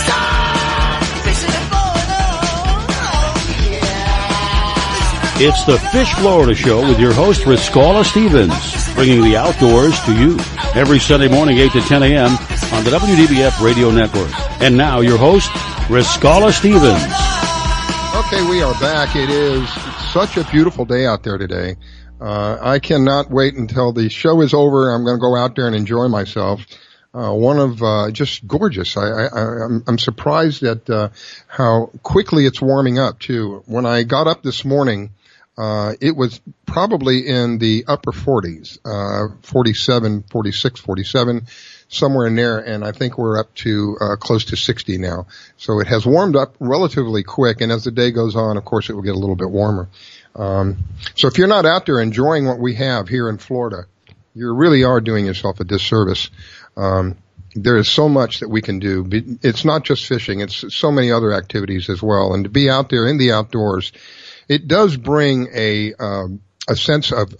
Stop fishing and blowing on. Oh yeah. It's the Fish Florida Show with your host, Riscala Stevens, bringing the outdoors to you every Sunday morning, 8 to 10 a.m. on the WDBF Radio Network. And now, your host, Riscala Stevens. Okay, we are back. It is such a beautiful day out there today. I cannot wait until the show is over. I'm going to go out there and enjoy myself. Just gorgeous. I'm surprised at how quickly it's warming up, too. When I got up this morning, it was probably in the upper 40s, 47, 46, 47, somewhere in there, and I think we're up to close to 60 now. So it has warmed up relatively quick, and as the day goes on, of course, it will get a little bit warmer. So if you're not out there enjoying what we have here in Florida, you really are doing yourself a disservice. There is so much that we can do. It's not just fishing. It's so many other activities as well. And to be out there in the outdoors, it does bring a sense of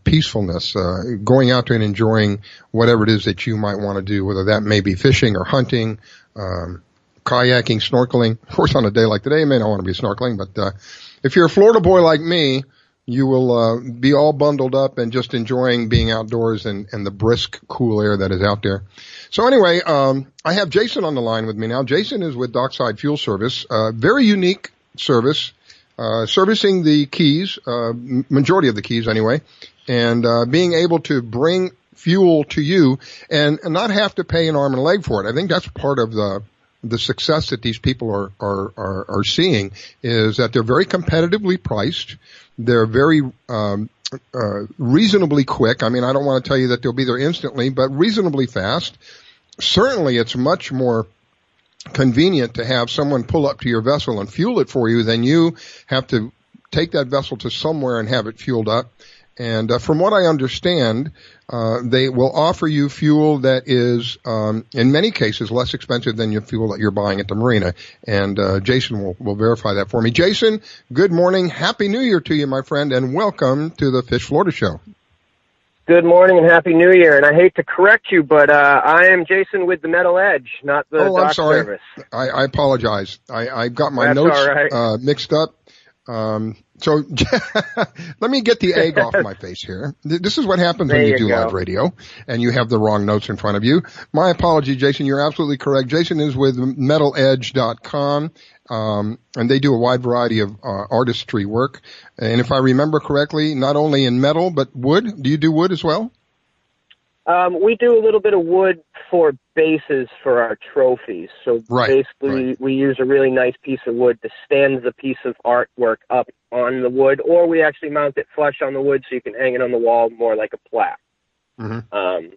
peacefulness, going out there and enjoying whatever it is that you might want to do, whether that may be fishing or hunting, kayaking, snorkeling. Of course, on a day like today, you may not want to be snorkeling, but if you're a Florida boy like me, you will be all bundled up and just enjoying being outdoors and the brisk, cool air that is out there. So anyway, I have Jason on the line with me now. Jason is with Dockside Fuel Service, very unique service. Servicing the Keys, majority of the Keys anyway, and being able to bring fuel to you and not have to pay an arm and a leg for it. I think that's part of the success that these people are seeing, is that they're very competitively priced. They're very reasonably quick. I mean, I don't want to tell you that they'll be there instantly, but reasonably fast. Certainly, it's much more convenient to have someone pull up to your vessel and fuel it for you than you have to take that vessel to somewhere and have it fueled up. And from what I understand, they will offer you fuel that is, in many cases, less expensive than your fuel that you're buying at the marina. And Jason will verify that for me. Jason, good morning. Happy New Year to you, my friend, and welcome to the Fish Florida Show. Good morning and Happy New Year. And I hate to correct you, but I am Jason with the Metal Edge, not the dock service. I apologize. I got my notes mixed up. So let me get the egg off my face here. This is what happens when you do live radio and you have the wrong notes in front of you. My apology, Jason. You're absolutely correct. Jason is with metaledge.com. And they do a wide variety of artistry work. And if I remember correctly, not only in metal, but wood. Do you do wood as well? We do a little bit of wood for bases for our trophies. So basically we use a really nice piece of wood to stand the piece of artwork up on the wood, or we actually mount it flush on the wood so you can hang it on the wall more like a plaque. Mm-hmm.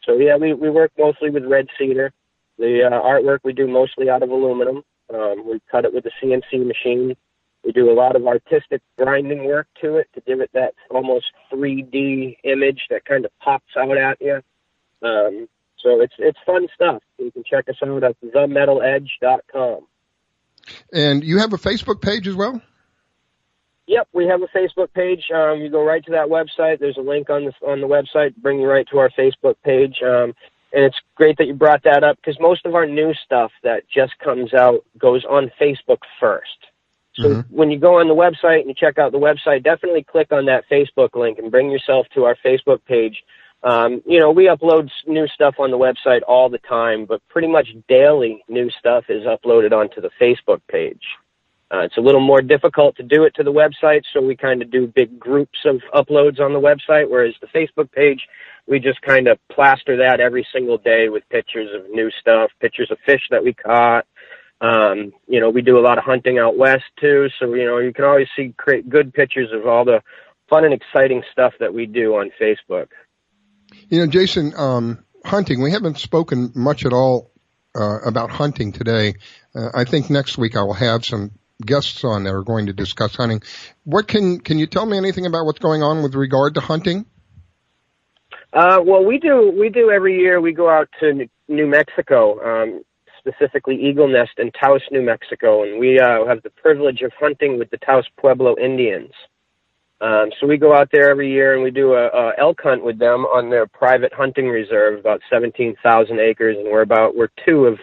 So yeah, we work mostly with red cedar. The artwork we do mostly out of aluminum. We cut it with a CNC machine. We do a lot of artistic grinding work to it to give it that almost 3D image that kind of pops out at you. So it's fun stuff. You can check us out at themetaledge.com. And you have a Facebook page as well? Yep, we have a Facebook page. You go right to that website. There's a link on the website, bring you right to our Facebook page. And it's great that you brought that up because most of our new stuff that just comes out goes on Facebook first. So when you go on the website and you check out the website, definitely click on that Facebook link and bring yourself to our Facebook page. You know, we upload new stuff on the website all the time, but pretty much daily new stuff is uploaded onto the Facebook page. It's a little more difficult to do it to the website, so we kind of do big groups of uploads on the website, whereas the Facebook page, we just kind of plaster that every single day with pictures of new stuff, pictures of fish that we caught. You know, we do a lot of hunting out west too, so, you know, you can always see good pictures of all the fun and exciting stuff that we do on Facebook. You know, Jason, hunting, we haven't spoken much at all about hunting today. I think next week I will have some guests on that are going to discuss hunting. What can you tell me anything about what's going on with regard to hunting? Well, we do every year. We go out to New Mexico, specifically Eagle Nest in Taos, New Mexico, and we have the privilege of hunting with the Taos Pueblo Indians. So we go out there every year and we do a elk hunt with them on their private hunting reserve, about 17,000 acres, and we're 2 of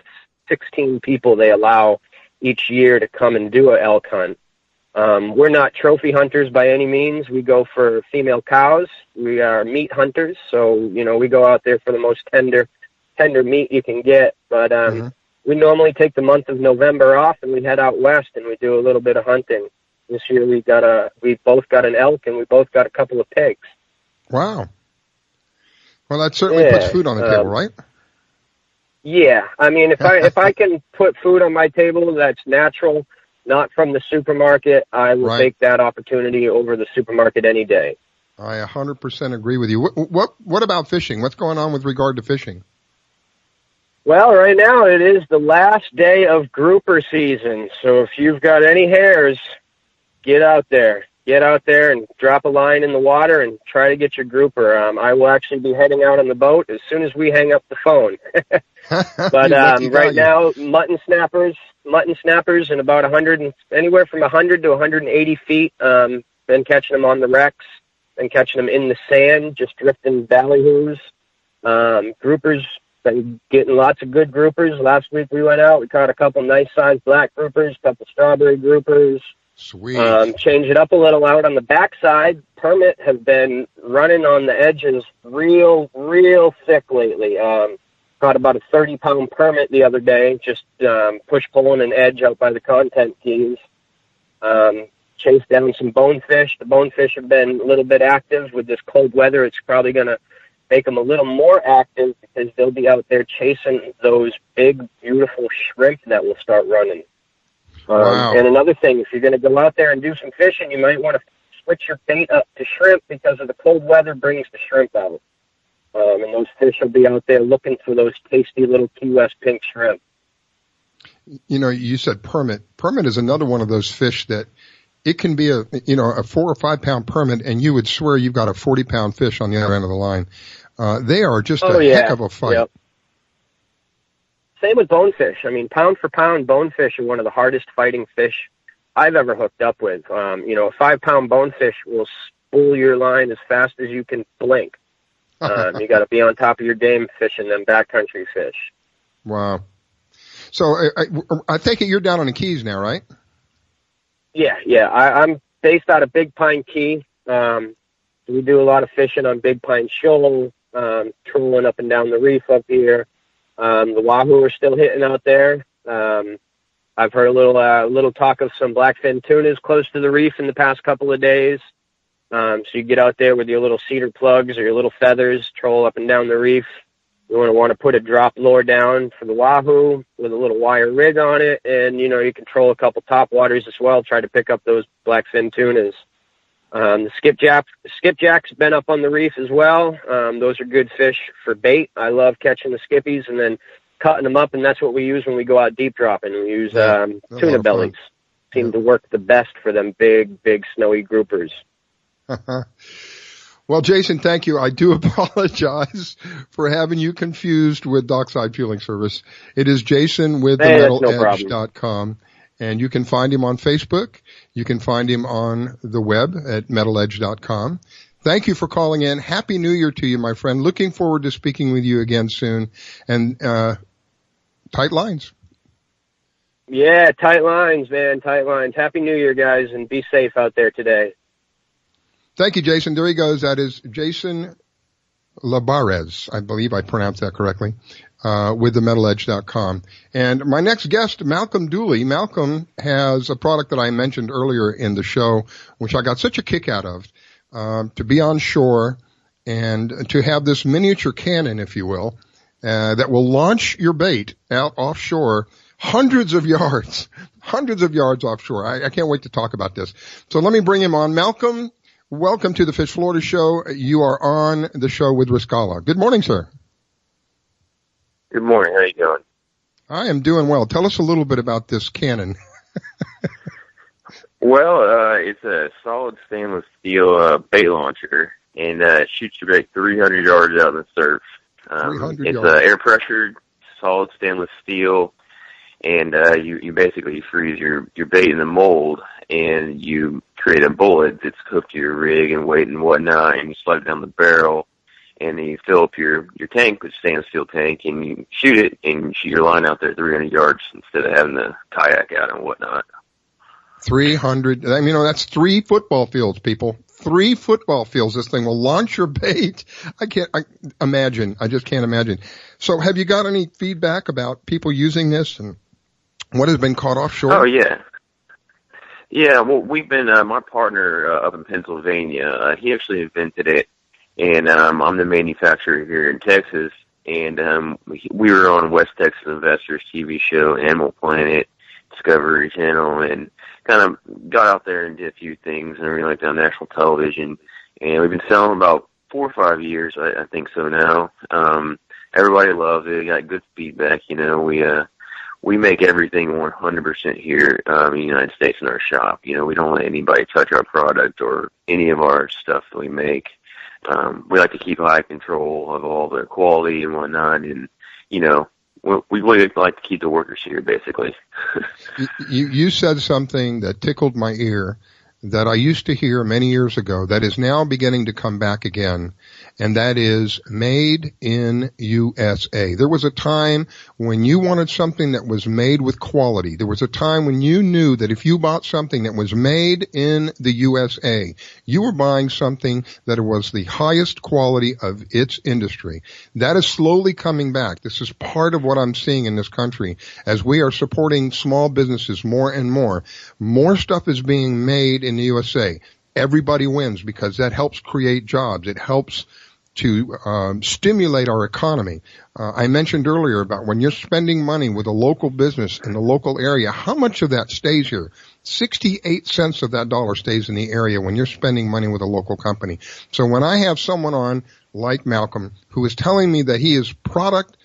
16 people they allow each year to come and do a elk hunt. We're not trophy hunters by any means. We go for female cows. We are meat hunters, so, you know, we go out there for the most tender meat you can get. But we normally take the month of November off and we head out west and we do a little bit of hunting. This year we both got an elk and we both got a couple of pigs. Wow. Well, that certainly puts food on the table, right? Yeah. I mean, if I can put food on my table that's natural, not from the supermarket, I will take that opportunity over the supermarket any day. I 100% agree with you. What about fishing? What's going on with regard to fishing? Well, right now it is the last day of grouper season. So if you've got any hares, get out there and drop a line in the water and try to get your grouper. I will actually be heading out on the boat as soon as we hang up the phone. But right now, mutton snappers in about anywhere from 100 to 180 feet. Been catching them on the wrecks, been catching them in the sand, just drifting ballyhoos. Groupers, been getting lots of good groupers. Last week we went out, we caught a couple nice-sized black groupers, a couple strawberry groupers. Sweet. Change it up a little out on the backside. Permit has been running on the edges real thick lately. Caught about a 30-pound permit the other day, just push-pulling an edge out by the content keys. Chased down some bonefish. The bonefish have been a little bit active. With this cold weather, it's probably going to make them a little more active because they'll be out there chasing those big, beautiful shrimp that will start running. Wow. And another thing, if you're going to go out there and do some fishing, you might want to switch your bait up to shrimp because of the cold weather brings the shrimp out. And those fish will be out there looking for those tasty little Key West pink shrimp. You know, you said permit. Permit is another one of those fish that it can be a 4 or 5 pound permit and you would swear you've got a 40-pound fish on the other end of the line. They are just a heck of a fight. Yep. Same with bonefish. I mean, pound for pound, bonefish are one of the hardest fighting fish I've ever hooked up with. A 5-pound bonefish will spool your line as fast as you can blink. You got to be on top of your game fishing them backcountry fish. Wow. So I take it you're down on the Keys now, right? Yeah. I'm based out of Big Pine Key. We do a lot of fishing on Big Pine Shoal, trolling up and down the reef up here. The wahoo are still hitting out there. I've heard a little talk of some blackfin tunas close to the reef in the past couple of days. So you get out there with your little cedar plugs or your little feathers, troll up and down the reef. You want to put a drop lure down for the wahoo with a little wire rig on it, and you control a couple top waters as well. Try to pick up those blackfin tunas. The skipjack's been up on the reef as well. Those are good fish for bait. I love catching the skippies and then cutting them up, and that's what we use when we go out deep dropping. We use tuna bellies. Seem to work the best for them big snowy groupers. Well, Jason, thank you. I do apologize for having you confused with Dockside Fueling Service. It is Jason with themetaledge.com, and you can find him on Facebook. You can find him on the web at metaledge.com. Thank you for calling in. Happy New Year to you, my friend. Looking forward to speaking with you again soon. And tight lines. Yeah, tight lines, man. Tight lines. Happy New Year, guys, and be safe out there today. Thank you, Jason. There he goes. That is Jason LaBaraes. I believe I pronounced that correctly. With theMetalEdge.com. And my next guest, Malcolm Dooley. Malcolm has a product that I mentioned earlier in the show, which I got such a kick out of, to be on shore and to have this miniature cannon, if you will, that will launch your bait out offshore hundreds of yards offshore. I can't wait to talk about this. So let me bring him on. Malcolm, welcome to the Fish Florida Show. You are on the show with Riscala. Good morning, sir. Good morning. How you doing? I am doing well. Tell us a little bit about this cannon. Well, it's a solid stainless steel bait launcher, and it shoots your bait 300 yards out in the surf. It's air pressured, solid stainless steel, and you basically freeze your bait in the mold, and you create a bullet that's hooked to your rig and weight and whatnot, and you slide it down the barrel. And then you fill up your tank with stainless steel tank, and you shoot it, and you shoot your line out there 300 yards instead of having to kayak out and whatnot. 300, I mean, that's 3 football fields, people. 3 football fields. This thing will launch your bait. I just can't imagine. So have you got any feedback about people using this and what has been caught offshore? Oh, yeah. Yeah, well, we've been, my partner up in Pennsylvania, he actually invented it. And I'm the manufacturer here in Texas, and we were on West Texas Investors TV show, Animal Planet, Discovery Channel, and kind of got out there and did a few things, and we on national television. And we've been selling about 4 or 5 years, I think so now. Everybody loves it. We got good feedback. We make everything 100% here in the United States in our shop. We don't let anybody touch our product or any of our stuff that we make. We like to keep high control of all the quality and whatnot, and we really like to keep the workers here, basically. You said something that tickled my ear that I used to hear many years ago that is now beginning to come back again, and that is made in USA. There was a time when you wanted something that was made with quality. There was a time when you knew that if you bought something that was made in the USA, you were buying something that was the highest quality of its industry. That is slowly coming back. This is part of what I'm seeing in this country as we are supporting small businesses more and more. More stuff is being made in the USA. Everybody wins because that helps create jobs. It helps to stimulate our economy. I mentioned earlier about when you're spending money with a local business in the local area, how much of that stays here? 68 cents of that dollar stays in the area when you're spending money with a local company. So when I have someone on like Malcolm who is telling me that his product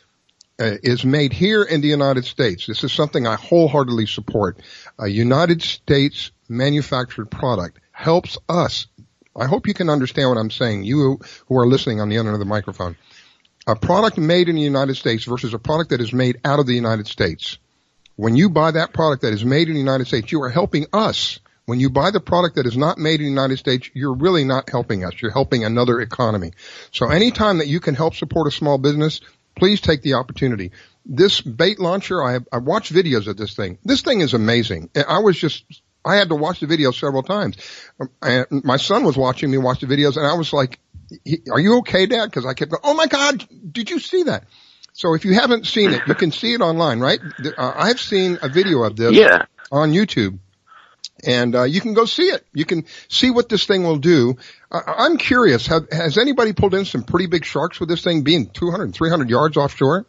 is made here in the United States, this is something I wholeheartedly support. A United States manufactured product helps us. I hope you can understand what I'm saying, you who are listening on the other end of the microphone. A product made in the United States versus a product that is made out of the United States. When you buy that product that is made in the United States, you are helping us. When you buy the product that is not made in the United States, you're really not helping us. You're helping another economy. So anytime that you can help support a small business, please take the opportunity. This bait launcher, I watched videos of this thing. This thing is amazing. I had to watch the video several times. My son was watching me watch the videos, and I was like, are you okay, Dad? Because I kept going, oh, my God, did you see that? So if you haven't seen it, you can see it online, right? I've seen a video of this on YouTube, and you can go see it. You can see what this thing will do. I'm curious, has anybody pulled in some pretty big sharks with this thing being 200, 300 yards offshore?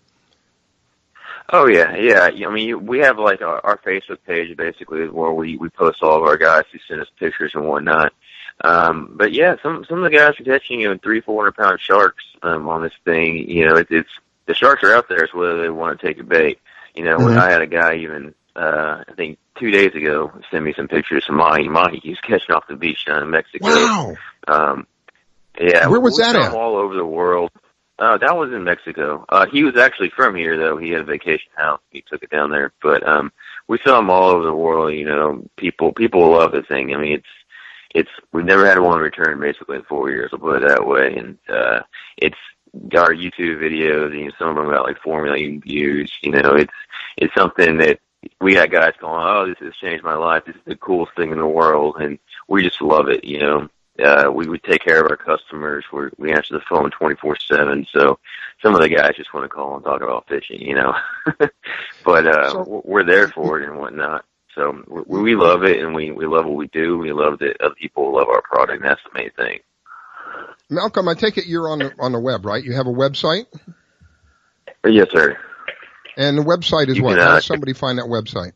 Oh, yeah. I mean, we have our Facebook page basically is where we post all of our guys who send us pictures and whatnot. But yeah, some of the guys are catching 300-400 pound sharks on this thing. It's the sharks are out there. It's whether they want to take a bait. When I had a guy even I think 2 days ago send me some pictures of mahi he was catching off the beach down in Mexico. Wow. Yeah. Where was that at? All over the world. That was in Mexico. He was actually from here, though. He had a vacation house. He took it down there. But we saw him all over the world. People love the thing. I mean, we've never had one return basically in 4 years. I'll put it that way. And it's our YouTube videos. You know, some of them got like 4 million views. You know, it's something that we got guys going, oh, this has changed my life. This is the coolest thing in the world, and we just love it. You know, we would take care of our customers. We answer the phone 24/7. So some of the guys just want to call and talk about fishing. You know, but we're there for it and whatnot. So we love it, and we love what we do. We love that other people love our product, and that's the main thing. Malcolm, I take it you're on the web, right? You have a website? Yes, sir. And the website is what? How does somebody find that website?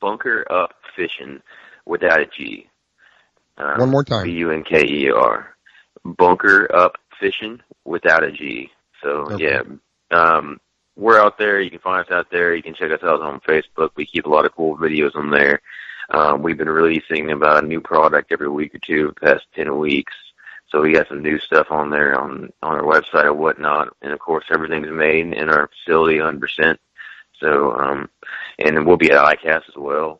Bunker Up Fishing without a G. One more time. Bunker. Bunker Up Fishing without a G. So, okay. Yeah. We're out there. You can find us out there. You can check us out on Facebook. We keep a lot of cool videos on there. We've been releasing about a new product every week or two the past 10 weeks. So we got some new stuff on there on our website or whatnot. And, of course, everything's made in our facility 100%. So, and we'll be at ICAST as well.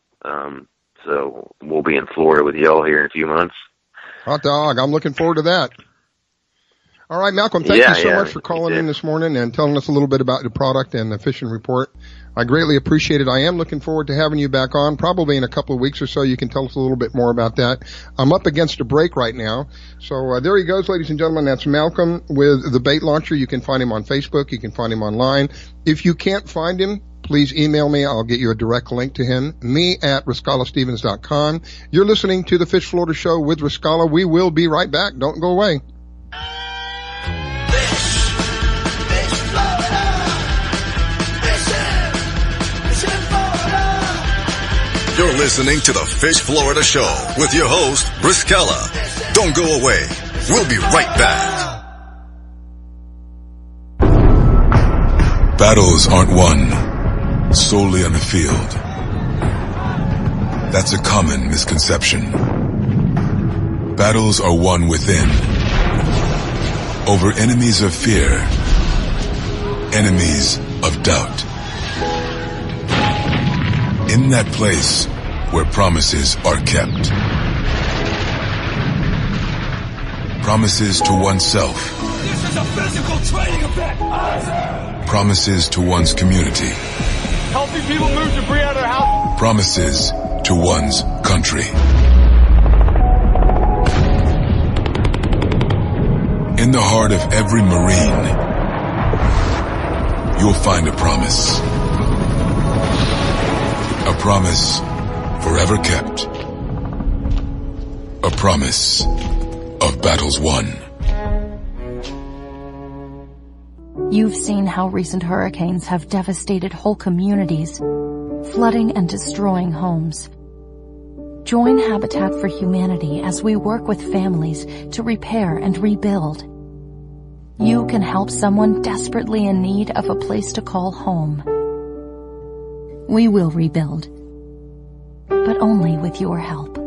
So we'll be in Florida with y'all here in a few months. Hot dog. I'm looking forward to that. All right, Malcolm, thank you so much for calling in this morning and telling us a little bit about the product and the fishing report. I greatly appreciate it. I am looking forward to having you back on, probably in a couple of weeks or so. You can tell us a little bit more about that. I'm up against a break right now. So there he goes, ladies and gentlemen. That's Malcolm with the Bait Launcher. You can find him on Facebook. You can find him online. If you can't find him, please email me. I'll get you a direct link to him, me@RiscalaStevens.com. You're listening to the Fish Florida Show with Riscala. We will be right back. Don't go away. You're listening to the Fish Florida Show with your host, Riscala. Don't go away. We'll be right back. Battles aren't won solely on the field. That's a common misconception. Battles are won within, over enemies of fear, enemies of doubt. In that place where promises are kept. Promises to oneself. This is a physical training event. Promises to one's community. Helping people move debris out of their house. Promises to one's country. In the heart of every Marine, you'll find a promise. A promise forever kept. A promise of battles won. You've seen how recent hurricanes have devastated whole communities, flooding and destroying homes. Join Habitat for Humanity as we work with families to repair and rebuild. You can help someone desperately in need of a place to call home. We will rebuild, but only with your help.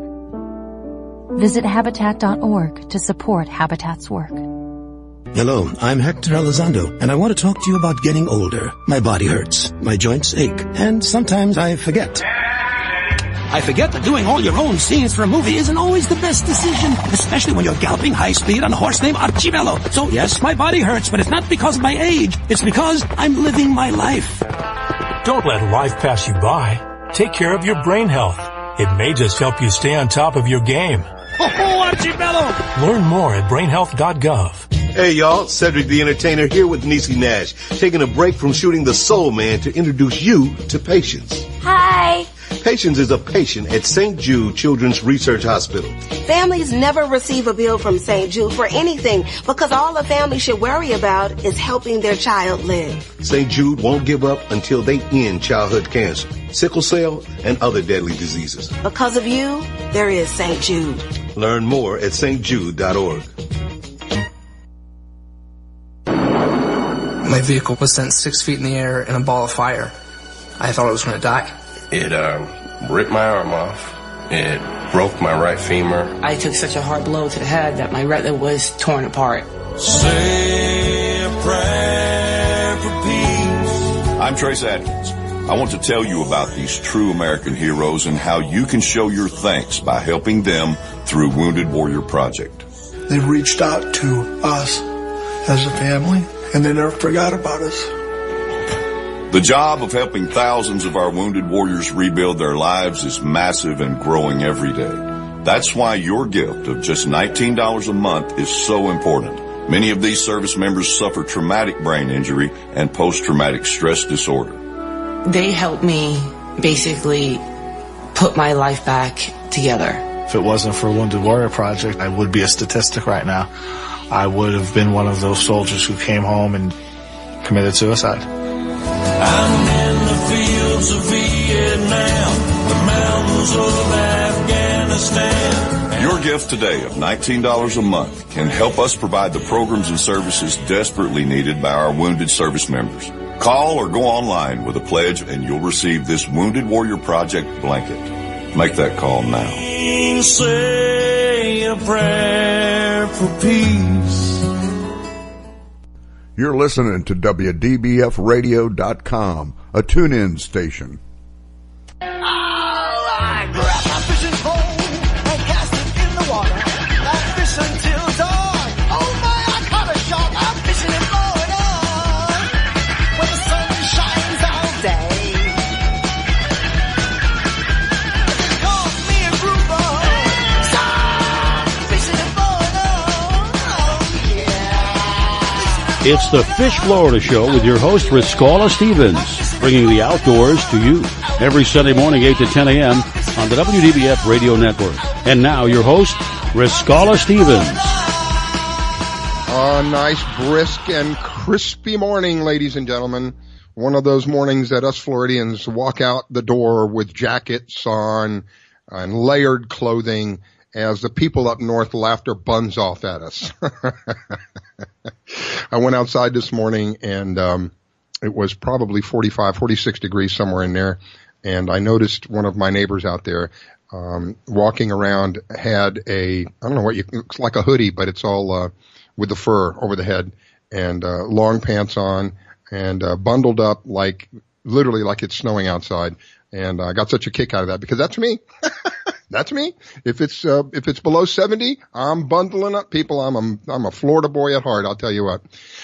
Visit Habitat.org to support Habitat's work. Hello, I'm Hector Elizondo, and I want to talk to you about getting older. My body hurts, my joints ache, and sometimes I forget. I forget that doing all your own scenes for a movie isn't always the best decision, especially when you're galloping high speed on a horse named Archibello. So yes, my body hurts, but it's not because of my age. It's because I'm living my life. Don't let life pass you by. Take care of your brain health. It may just help you stay on top of your game. Oh, Archibello! Learn more at brainhealth.gov. Hey y'all, Cedric the Entertainer here with Niecy Nash, taking a break from shooting The Soul Man to introduce you to Patience. Hi. Patience is a patient at St. Jude Children's Research Hospital. Families never receive a bill from St. Jude for anything because all a family should worry about is helping their child live. St. Jude won't give up until they end childhood cancer, sickle cell, and other deadly diseases. Because of you, there is St. Jude. Learn more at stjude.org. My vehicle was sent 6 feet in the air in a ball of fire. I thought I was going to die. It ripped my arm off. It broke my right femur. I took such a hard blow to the head that my retina was torn apart. Say a prayer for peace. I'm Trace Adkins. I want to tell you about these true American heroes and how you can show your thanks by helping them through Wounded Warrior Project. They've reached out to us as a family, and they never forgot about us. The job of helping thousands of our wounded warriors rebuild their lives is massive and growing every day. That's why your gift of just $19 a month is so important. Many of these service members suffer traumatic brain injury and post-traumatic stress disorder. They helped me basically put my life back together. If it wasn't for Wounded Warrior Project, I would be a statistic right now. I would have been one of those soldiers who came home and committed suicide. I'm in the fields of Vietnam, the mountains of Afghanistan. Your gift today of $19 a month can help us provide the programs and services desperately needed by our wounded service members. Call or go online with a pledge and you'll receive this Wounded Warrior Project blanket. Make that call now. Say a prayer for peace. You're listening to WDBFradio.com, a tune-in station. I grab my fishing pole and cast it in the water. I fish until dawn. Oh my, I caught a shark. I'm fishing and blowing on when the sun shines all day. They call me a grouper. Stop fishing and blowing on. Oh yeah. It's the Fish Florida Show with your host, Riscala Stevens, bringing the outdoors to you every Sunday morning, 8 to 10 a.m. on the WDBF Radio Network. And now, your host, Riscala Stevens. A nice, brisk, and crispy morning, ladies and gentlemen. One of those mornings that us Floridians walk out the door with jackets on and layered clothing as the people up north laugh their buns off at us. I went outside this morning and it was probably 45, 46 degrees, somewhere in there. And I noticed one of my neighbors out there walking around had I don't know what it's like a hoodie, but it's all with the fur over the head and long pants on and bundled up literally like it's snowing outside. And I got such a kick out of that because that's me. That's me. If it's below 70, I'm bundling up, people. I'm a Florida boy at heart, I'll tell you what.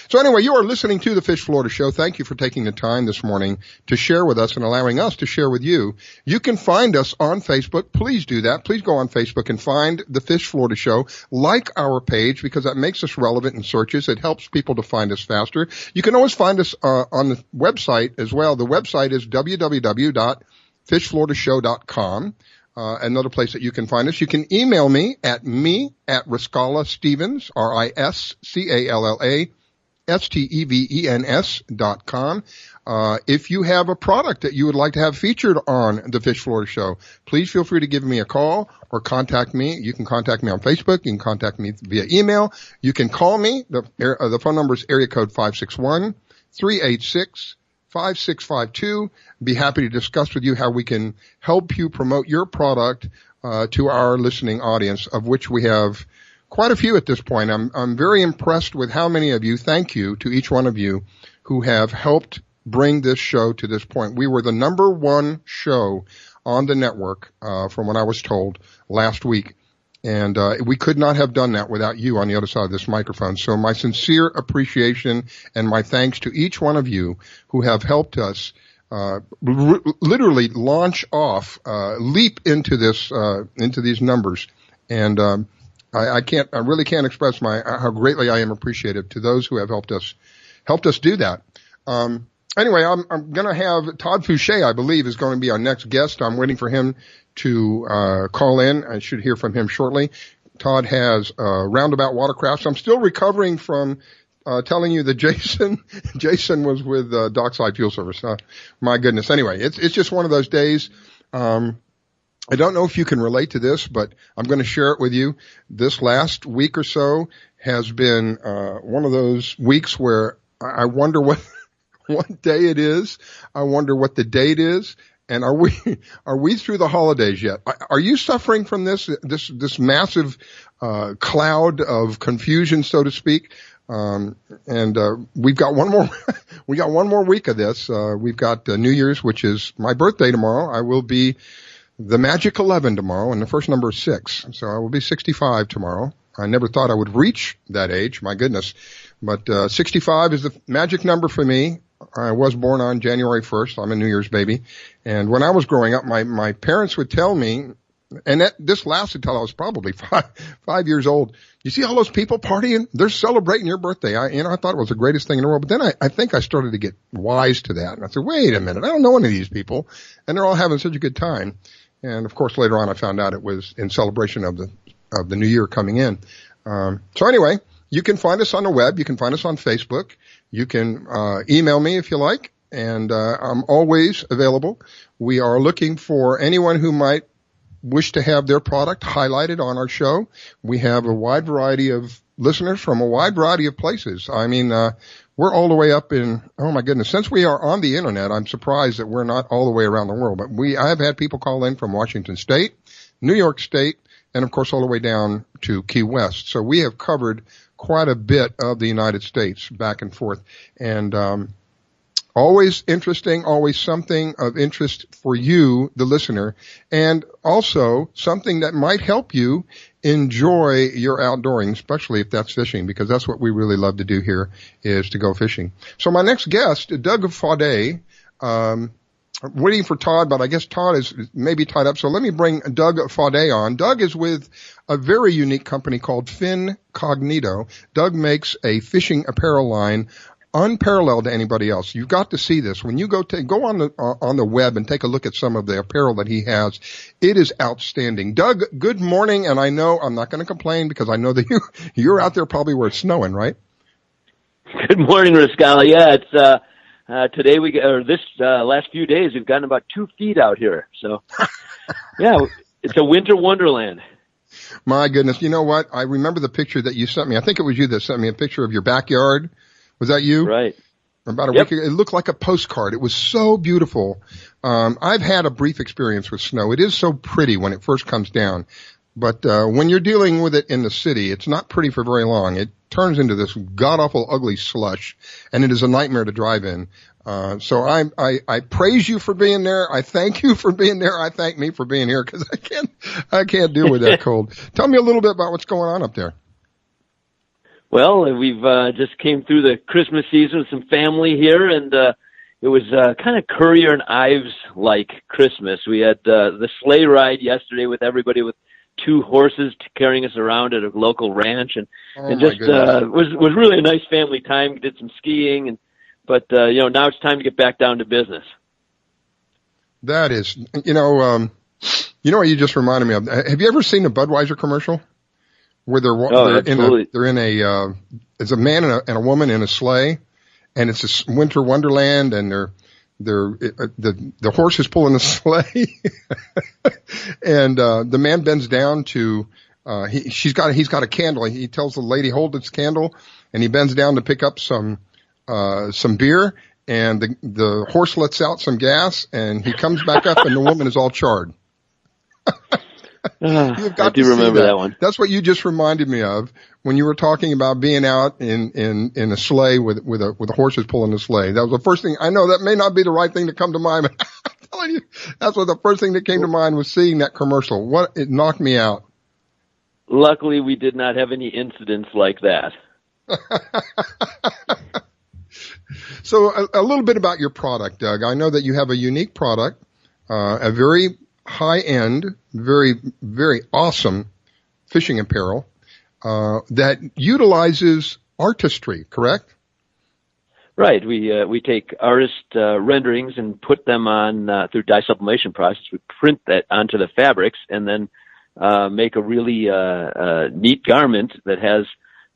So anyway, you are listening to the Fish Florida Show. Thank you for taking the time this morning to share with us and allowing us to share with you. You can find us on Facebook. Please do that. Please go on Facebook and find the Fish Florida Show. Like our page because that makes us relevant in searches. It helps people to find us faster. You can always find us on the website as well. The website is www.fishfloridashow.com. Another place that you can find us. You can email me at Riscala Stevens, RISCALA.STEVENS.com. If you have a product that you would like to have featured on the Fish Florida Show, please feel free to give me a call or contact me. You can contact me on Facebook. You can contact me via email. You can call me. The phone number is area code 561-386-5652. Be happy to discuss with you how we can help you promote your product to our listening audience, of which we have quite a few at this point. I'm very impressed with how many of you. Thank you to each one of you who have helped bring this show to this point. We were the number one show on the network, from what I was told last week. And we could not have done that without you on the other side of this microphone. So my sincere appreciation and my thanks to each one of you who have helped us literally launch off, leap into this, into these numbers. And I really can't express how greatly I am appreciative to those who have helped us do that. Anyway, I'm going to have Todd Foucher, I believe, is going to be our next guest. I'm waiting for him to call in. I should hear from him shortly. Todd has Roundabout Watercrafts. I'm still recovering from telling you that Jason was with Dockside Fuel Service. My goodness. Anyway, it's just one of those days. I don't know if you can relate to this, but I'm going to share it with you. This last week or so has been one of those weeks where I wonder what day it is. I wonder what the date is. And are we through the holidays yet? Are you suffering from this massive cloud of confusion, so to speak? We've got one more, we got one more week of this. We've got New Year's, which is my birthday tomorrow. I will be the magic 11 tomorrow, and the first number is 6. So I will be 65 tomorrow. I never thought I would reach that age, my goodness. But 65 is the magic number for me. I was born on January 1st. I'm a New Year's baby. And when I was growing up, my parents would tell me, and this lasted till I was probably five years old. You see all those people partying? They're celebrating your birthday. I thought it was the greatest thing in the world. But then I think I started to get wise to that. And I said, wait a minute. I don't know any of these people. And they're all having such a good time. And of course, later on, I found out it was in celebration of the new year coming in. So anyway, you can find us on the web. You can find us on Facebook. You can email me if you like. And I'm always available. We are looking for anyone who might wish to have their product highlighted on our show. We have a wide variety of listeners from a wide variety of places. I mean, we're all the way up in, oh my goodness, since we are on the internet, I'm surprised that we're not all the way around the world. But I have had people call in from Washington State, New York State, and of course all the way down to Key West. So we have covered quite a bit of the United States back and forth. And, always interesting, always something of interest for you, the listener, and also something that might help you enjoy your outdooring, especially if that's fishing, because that's what we really love to do here, is to go fishing. So my next guest, Doug Faude, I'm waiting for Todd, but I guess Todd is maybe tied up, so let me bring Doug Faude on. Doug is with a very unique company called Fincognito. Doug makes a fishing apparel line unparalleled to anybody else. You've got to see this. When you go on the web and take a look at some of the apparel that he has, it is outstanding. Doug, good morning, and I know I'm not going to complain because I know that you're out there probably where it's snowing, right? Good morning, Riscala. Yeah, it's today this last few days we've gotten about 2 feet out here. So yeah, it's a winter wonderland. My goodness, you know what? I remember the picture that you sent me. I think it was you that sent me a picture of your backyard. Was that you? Right. About a week ago. It looked like a postcard. It was so beautiful. I've had a brief experience with snow. It is so pretty when it first comes down. But when you're dealing with it in the city, it's not pretty for very long. It turns into this god-awful ugly slush, and it is a nightmare to drive in. So I praise you for being there. I thank you for being there. I thank me for being here because I can't deal with that cold. Tell me a little bit about what's going on up there. Well, we've just came through the Christmas season with some family here, and it was kind of Currier and Ives-like Christmas. We had the sleigh ride yesterday with everybody with 2 horses carrying us around at a local ranch, and just was really a nice family time. We did some skiing, but now it's time to get back down to business. That is, you know what you just reminded me of. Have you ever seen a Budweiser commercial? Where they're in a it's a man and a woman in a sleigh, and it's a winter wonderland, and the horse is pulling the sleigh, and the man bends down to he's got a candle. He tells the lady, hold this candle, and he bends down to pick up some beer, and the horse lets out some gas, and he comes back up, and the woman is all charred. I do remember that one. That's what you just reminded me of when you were talking about being out in a sleigh with the horses pulling the sleigh. That was the first thing. I know that may not be the right thing to come to mind, but I'm telling you, that's what the first thing that came to mind was seeing that commercial. It knocked me out. Luckily, we did not have any incidents like that. So a little bit about your product, Doug. I know that you have a unique product, a very high-end, very, very awesome fishing apparel that utilizes artistry, correct? Right. We take artist renderings and put them on through dye sublimation process. We print that onto the fabrics and then make a really neat garment that has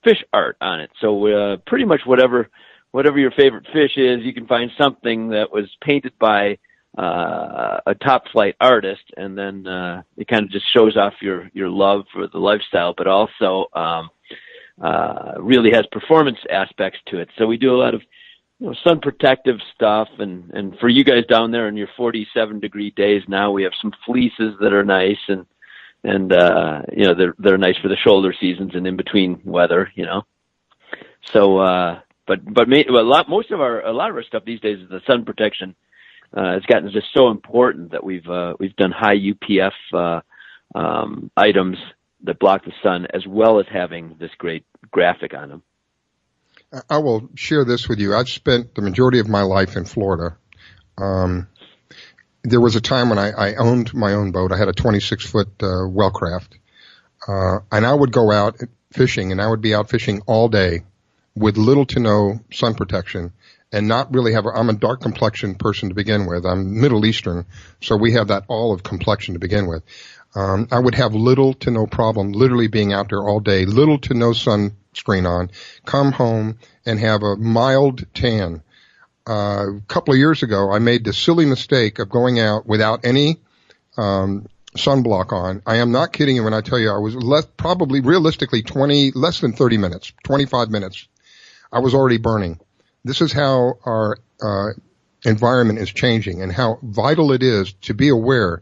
fish art on it. So pretty much whatever your favorite fish is, you can find something that was painted by a top flight artist, and then it kind of just shows off your love for the lifestyle, but also really has performance aspects to it. So we do a lot of sun protective stuff, and for you guys down there in your 47-degree days now, we have some fleeces that are nice, and they're nice for the shoulder seasons and in between weather, So, a lot of our stuff these days is the sun protection. It's gotten just so important that we've done high UPF items that block the sun, as well as having this great graphic on them. I will share this with you. I've spent the majority of my life in Florida. There was a time when I owned my own boat. I had a 26-foot Wellcraft, and I would go out fishing, and I would be out fishing all day with little to no sun protection, and not really I'm a dark complexion person to begin with. I'm Middle Eastern, so we have that olive complexion to begin with. I would have little to no problem literally being out there all day, little to no sunscreen on, come home and have a mild tan. A couple of years ago, I made the silly mistake of going out without any sunblock on. I am not kidding you when I tell you I was probably realistically less than 30 minutes, 25 minutes. I was already burning. This is how our environment is changing and how vital it is to be aware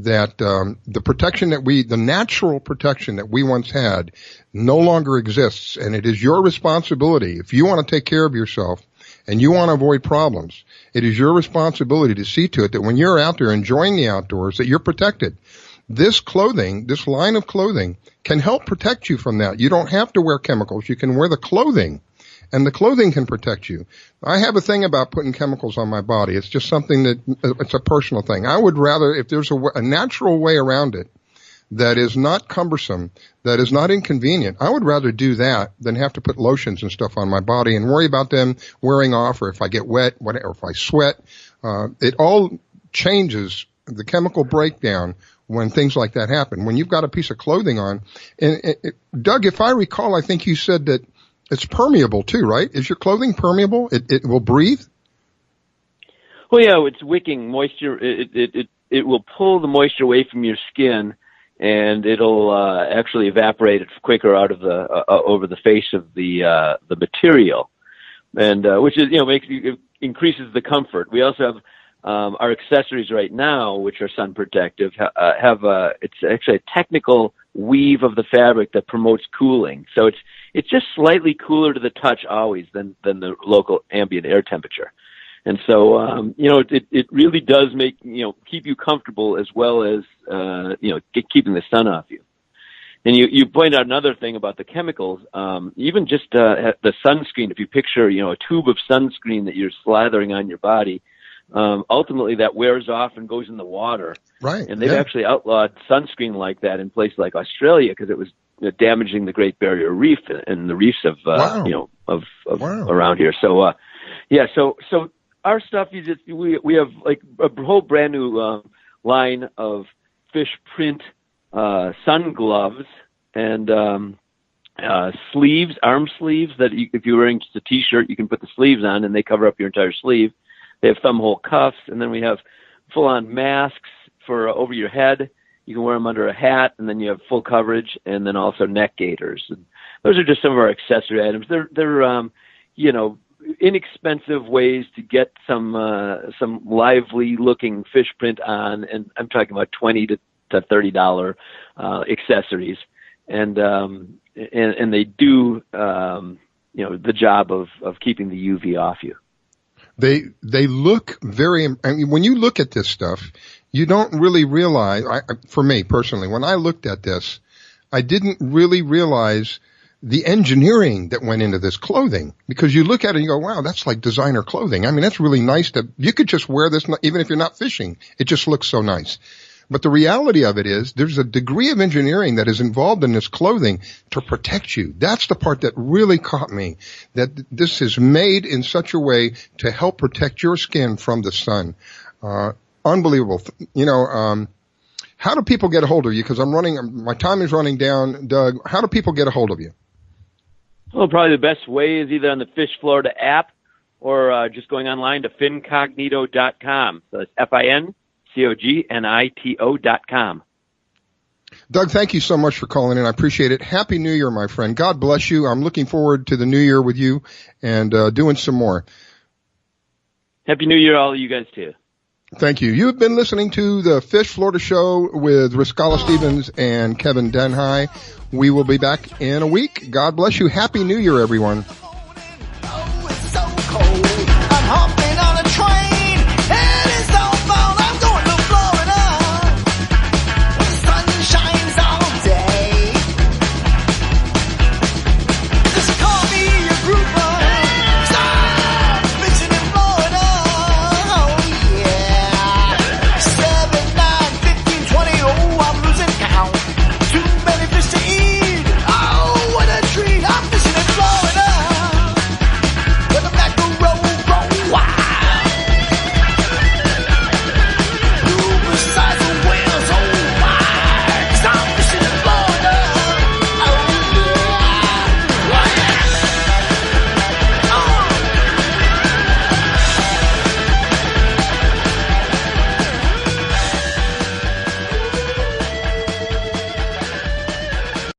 that the protection the natural protection that we once had no longer exists, and it is your responsibility. If you want to take care of yourself and you want to avoid problems, it is your responsibility to see to it that when you're out there enjoying the outdoors, that you're protected. This line of clothing can help protect you from that. You don't have to wear chemicals. You can wear the clothing, and the clothing can protect you. I have a thing about putting chemicals on my body. It's just something it's a personal thing. I would rather, if there's a natural way around it that is not cumbersome, that is not inconvenient, I would rather do that than have to put lotions and stuff on my body and worry about them wearing off, or if I get wet, or if I sweat. It all changes the chemical breakdown when things like that happen. When you've got a piece of clothing on, and Doug, if I recall, I think you said that it's permeable too, right? Is your clothing permeable? It will breathe? Well, yeah, it's wicking moisture. It will pull the moisture away from your skin, and it'll actually evaporate it quicker out of the over the face of the material, and which is it increases the comfort. We also have our accessories right now, which are sun protective, it's actually a technical weave of the fabric that promotes cooling. So it's just slightly cooler to the touch always than the local ambient air temperature. And so, it really does keep you comfortable, as well as, keeping the sun off you. And you point out another thing about the chemicals, even just, the sunscreen. If you picture, a tube of sunscreen that you're slathering on your body, ultimately that wears off and goes in the water. Right. And they've actually outlawed sunscreen like that in places like Australia, because it was damaging the Great Barrier Reef and the reefs of around here. So, so our stuff, we have like a whole brand new line of fish print sun gloves and sleeves, arm sleeves, that if you're wearing just a T-shirt, you can put the sleeves on and they cover up your entire sleeve. They have thumb hole cuffs, and then we have full-on masks for over your head. You can wear them under a hat, and then you have full coverage, and then also neck gaiters. And those are just some of our accessory items. They're inexpensive ways to get some lively-looking fish print on, and I'm talking about $20 to $30 accessories, and they do the job of keeping the UV off you. They look when you look at this stuff, you don't really realize, for me personally, when I looked at this, I didn't really realize the engineering that went into this clothing, because you look at it and you go, wow, that's like designer clothing. I mean, that's really nice you could just wear this even if you're not fishing. It just looks so nice. But the reality of it is there's a degree of engineering that is involved in this clothing to protect you. That's the part that really caught me, that this is made in such a way to help protect your skin from the sun. Unbelievable. How do people get a hold of you? Because my time is running down, Doug. How do people get a hold of you? Well, probably the best way is either on the Fish Florida app or just going online to Fincognito.com. So it's FINCOGNITO.com. Doug, thank you so much for calling in. I appreciate it. Happy New Year, my friend. God bless you. I'm looking forward to the new year with you and doing some more. Happy New Year, all of you guys, too. Thank you. You've been listening to the Fish Florida Show with Riscala Stevens and Kevin Denhigh. We will be back in a week. God bless you. Happy New Year, everyone.